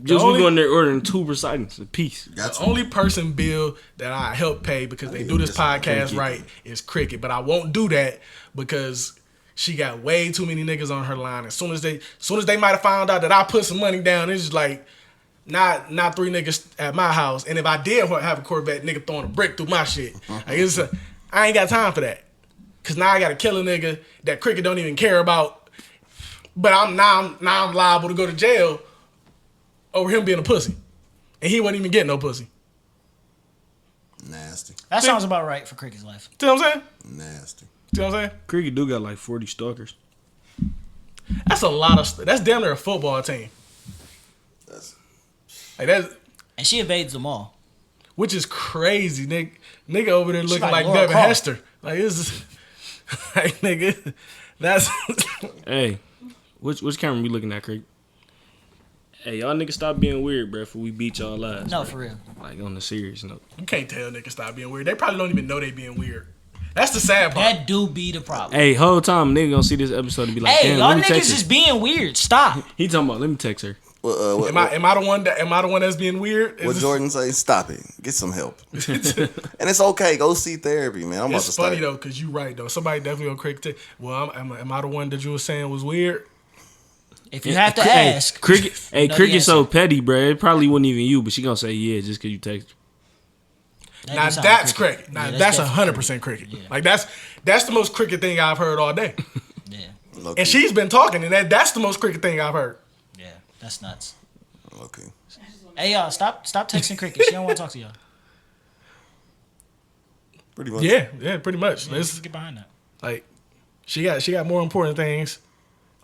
Just we going there ordering 2 recyclings a piece. The only person bill that I help pay because they do this podcast right is Cricket. But I won't do that because she got way too many niggas on her line. As soon as they might have found out that I put some money down, it's just like not 3 niggas at my house. And if I did have a Corvette, nigga throwing a brick through my shit. Like I ain't got time for that. Cause now I gotta kill a nigga that Cricket don't even care about. But I'm liable to go to jail over him being a pussy. And he wasn't even getting no pussy. Nasty. That sounds about right for Cricket's life. See what I'm saying? Nasty. See what I'm saying? Cricket do got like 40 stalkers. That's a lot of. That's damn near a football team. Like that's, And she evades them all. which is crazy, nigga over there looking like Laura Devin Carr. Hester. Like this, like nigga, that's. Hey, which camera we looking at, Cricket? Hey, y'all niggas stop being weird, bro, before we beat y'all ass. No, bro. for real. Like, on the serious note. You can't tell niggas stop being weird. They probably don't even know they being weird. That's the sad part. That do be the problem. Hey, whole time nigga gonna see this episode and be like, Hey, damn, y'all let me niggas text her. is being weird. Stop. He talking about, let me text her. Am I the one that's being weird? What Jordan say? Stop it. Get some help. And it's okay. Go see therapy, man. I'm about to It's start. funny though, cause you right though. Somebody definitely gonna critique. Well, am I the one that you were saying was weird? If you have to Hey, ask. Cricket, you know the Cricket's so answer. petty, bro. It probably wasn't even you, but she gonna say yeah just cause you text her. That Now do sound that's Cricket. cricket. Now Yeah, that's definitely 100% cricket. Yeah. Like that's the most cricket thing I've heard all day. Yeah, Low-key. And she's been talking, and that's the most cricket thing I've heard. yeah, that's nuts. Okay. Hey y'all, stop texting Cricket. She don't want to talk to y'all. Pretty much. Yeah, pretty much. Yeah, Let's- get behind that. like she got more important things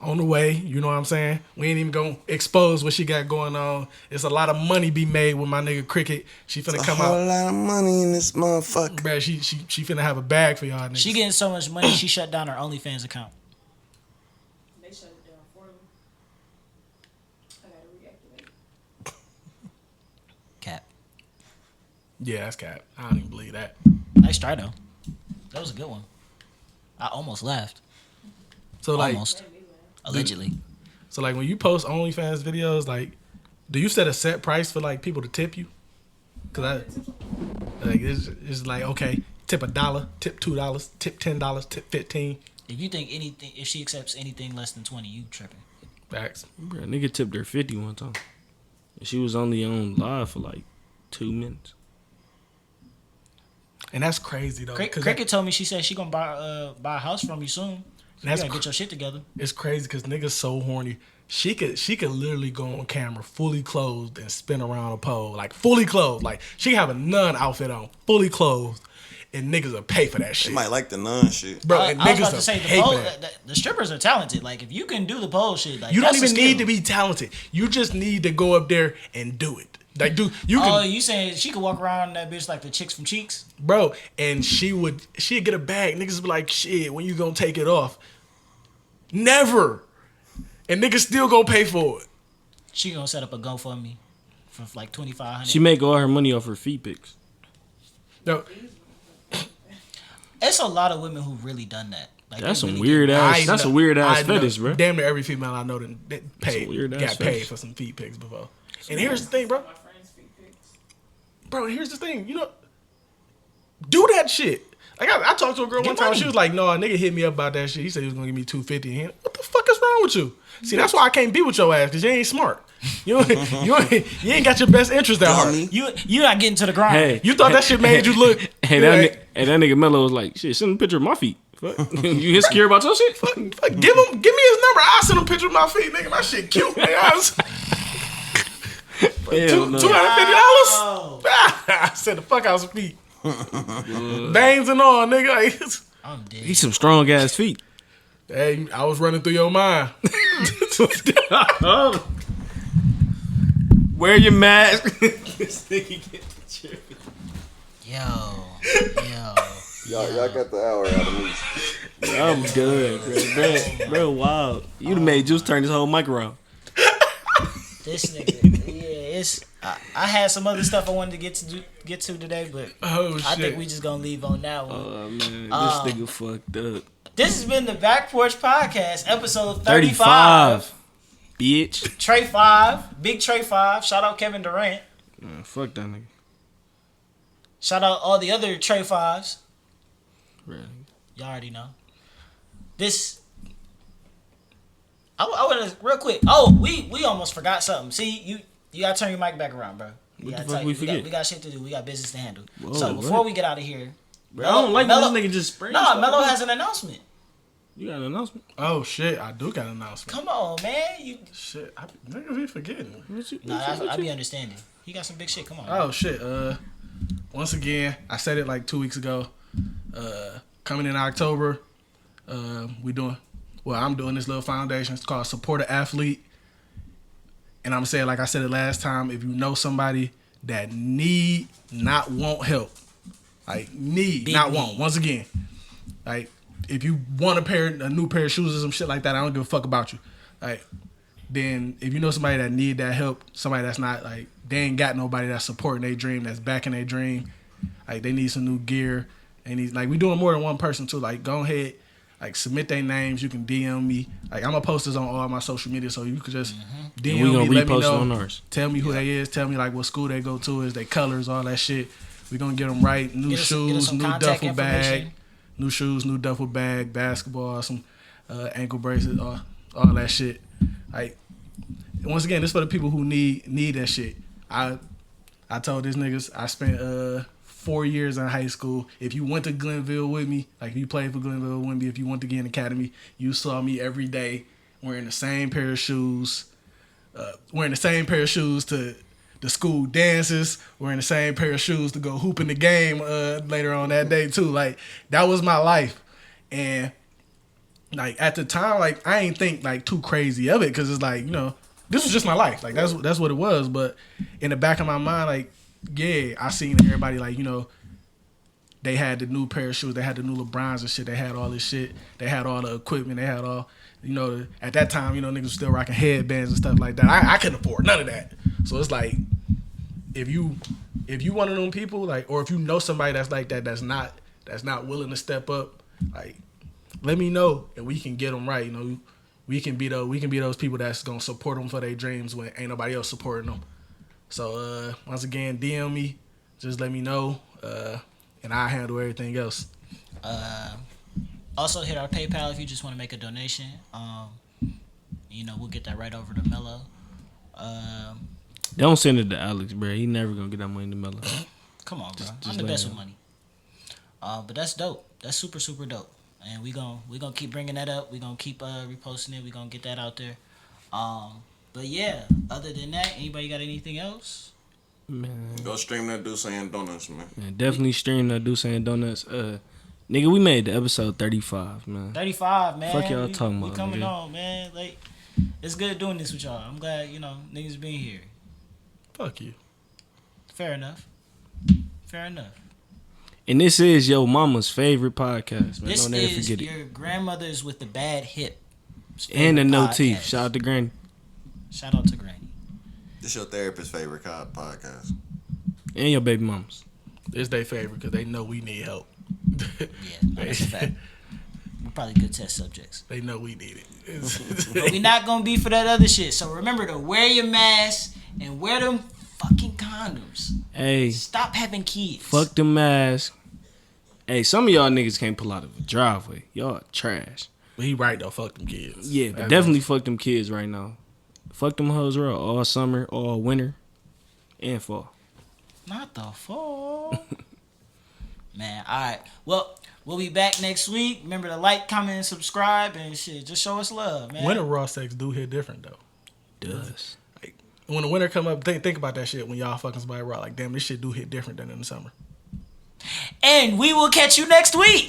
on the way. You know what I'm saying? We ain't even gonna expose what she got going on. It's a lot of money be made with my nigga Cricket. She finna A come whole out. lot of money in this motherfucker. Bruh, she finna have a bag for y'all niggas. She getting so much money, she shut down her OnlyFans account. They shut it down for me. I gotta reactivate. Cap. Yeah, that's cap. I don't even believe that. Nice try though. That was a good one. I almost laughed. So like, Almost. Allegedly. so like when you post OnlyFans videos, like, do you set a set price for like people to tip you? Cause it's like okay, tip $1, tip $2, tip $10, tip $15. If you think anything, if she accepts anything less than 20, you tripping. Facts. Bro, nigga tipped her 50 one time. And she was only on live for like 2 minutes. And that's crazy though. 'cause Cricket told me she said she gonna buy a house from you soon. So you That's gotta get your shit together. it's crazy because niggas so horny. She could literally go on camera fully clothed and spin around a pole, like fully clothed. Like she could have a nun outfit on, fully clothed, and niggas will pay for that She shit. might like the nun shit. Bro, I and was niggas about to will say pay the for pole, that. the strippers are talented. Like if you can do the pole shit, like You don't that's a even need to skill. be talented. You just need to go up there and do it. Like, dude, you Oh, can, you saying she could walk around that bitch like the chicks from Cheeks? bro. And she'd get a bag. Niggas be like, shit, when you gonna take it off? Never. and niggas still go pay for it. She gonna set up a GoFundMe for like $2,500. She make all her money off her feet pics. No, It's a lot of women who really done that. Like, That's they some really weird do. ass. That's a weird ass fetish, bro. Damn near every female I know that paid, weird ass got paid fetish. for some feet pics before. And here's the thing, bro. My friends' feet pics. Bro, here's the thing. You know, do that shit. Like I talked to a girl one time. money. She was like, "No, a nigga hit me up about that shit. He said he was gonna give me $250." What the fuck is wrong with you? See, that's why I can't be with your ass because you ain't smart. You ain't got your best interest at heart. Dummy. You not getting to the grind. Hey, You thought that shit made you look. Hey, that nigga Mello was like, shit, send a picture of my feet. Fuck. You insecure about your shit? Fuck, give me his number. I'll send him a picture of my feet, nigga. My shit cute, nigga. Hell no. $250? I said the fuck out some feet. Veins and all, nigga. I'm dead. He's some strong ass feet. Hey, I was running through your mind. Wear your mask. This nigga get tripping. Y'all got the hour out of me. I'm good, bro, wow. You done made Juice turn his whole mic around. This nigga, it's. I had some other stuff I wanted to get to today, but Oh, shit. I think we just gonna leave on that one. Oh man, this nigga fucked up. This has been the Back Porch Podcast, episode 35. Bitch. Trey 5, Big Trey 5. Shout out Kevin Durant. Man, fuck that nigga. Shout out all the other Trey 5s. Really. Y'all already know. This. I want to real quick. Oh, we almost forgot something. See, you gotta turn your mic back around, bro. What the fuck we forget? We got shit to do. We got business to handle. Whoa, So what? before we get out of here, Bro, I don't like when this nigga just spraying. No, Melo has an announcement. You got an announcement? Oh, shit. I do got an announcement. Come on, man. Shit. Niggas be forgetting. I be understanding. He got some big shit. Come on. Oh, shit. Once again, I said it like 2 weeks ago. Coming in October, I'm doing this little foundation. It's called Support an Athlete. And I'm saying, like I said it last time, if you know somebody that need, not want help, like need, Big not need. want. Once again, like if you want a new pair of shoes or some shit like that, I don't give a fuck about you. Like, then if you know somebody that need that help, somebody that's not like, they ain't got nobody that's supporting their dream, that's backing their dream, like they need some new gear. They need, like, we doing more than one person too. Like, go ahead, like submit their names. You can DM me. Like, I'm gonna post this on all my social media, so you could just DM And we gonna me, let me repost it know. on ours. Tell me who they is. Tell me like what school they go to, is their colors, all that shit. We gonna get them right. New Get us shoes, some new contact duffel bag, information. new shoes, new duffel bag, basketball, some ankle bracelets, all that shit. Like, once again, this for the people who need that shit. I told these niggas I spent 4 years in high school. If you went to Glenville with me, like if you played for Glenville with me, if you went to Gann Academy, you saw me every day wearing the same pair of shoes, to the school dances, wearing the same pair of shoes to go hoop in the game later on that day too. Like, that was my life. And like at the time, like I ain't think like too crazy of it, because it's like, you know, this was just my life. Like that's what it was. But in the back of my mind, like, yeah, I seen everybody, like, you know, they had the new pair of shoes, they had the new LeBrons and shit, they had all this shit, they had all the equipment, they had all, you know, at that time, you know, niggas was still rocking headbands and stuff like that. I couldn't afford none of that. So it's like, if you one of them people, like, or if you know somebody that's like that, that's not willing to step up, like, let me know and we can get them right. You know, we can be those people that's gonna support them for their dreams when ain't nobody else supporting them. So once again, DM me, just let me know, and I'll handle everything else. Also hit our PayPal if you just want to make a donation. You know, we'll get that right over to Mello. Don't send it to Alex, bro. He never gonna get that money to Mello. Come on, bro. Just I'm the let best him. with money. But that's dope. That's super, super dope. And we gonna keep bringing that up. We gonna keep reposting it. We gonna get that out there. But yeah, other than that, anybody got anything else? Man, Go stream that dude saying donuts, man. definitely stream that dude saying donuts. Nigga, we made the episode 35, man. 35, man. Fuck y'all talking we about, coming nigga. on, man. Like, it's good doing this with y'all. I'm glad, you know, niggas being here. Fuck you. Fair enough. Fair enough. And this is your mama's favorite podcast, man. This Don't ever is forget it. your grandmother's with the bad hip. And the favorite no podcast. teeth. Shout out to Granny. Shout out to Granny. This your therapist's favorite podcast. And your baby mamas. It's their favorite because they know we need help. Yeah, no, that's a fact. We're probably good test subjects. They know we need it. But we not gonna be for that other shit. So remember to wear your mask and wear them fucking condoms. Hey, Stop having kids. fuck the mask. Hey, some of y'all niggas can't pull out of a driveway. Y'all trash. But he right though. Fuck them kids. Yeah, but definitely fuck them kids right now. Fuck them hoes real all summer, all winter, and fall. Not the fall. Man, alright. Well, we'll be back next week. Remember to like, comment, and subscribe and shit. Just show us love, man. Winter raw sex do hit different though. Does. Like when the winter come up, think about that shit when y'all fucking somebody raw. Like damn, this shit do hit different than in the summer. And we will catch you next week.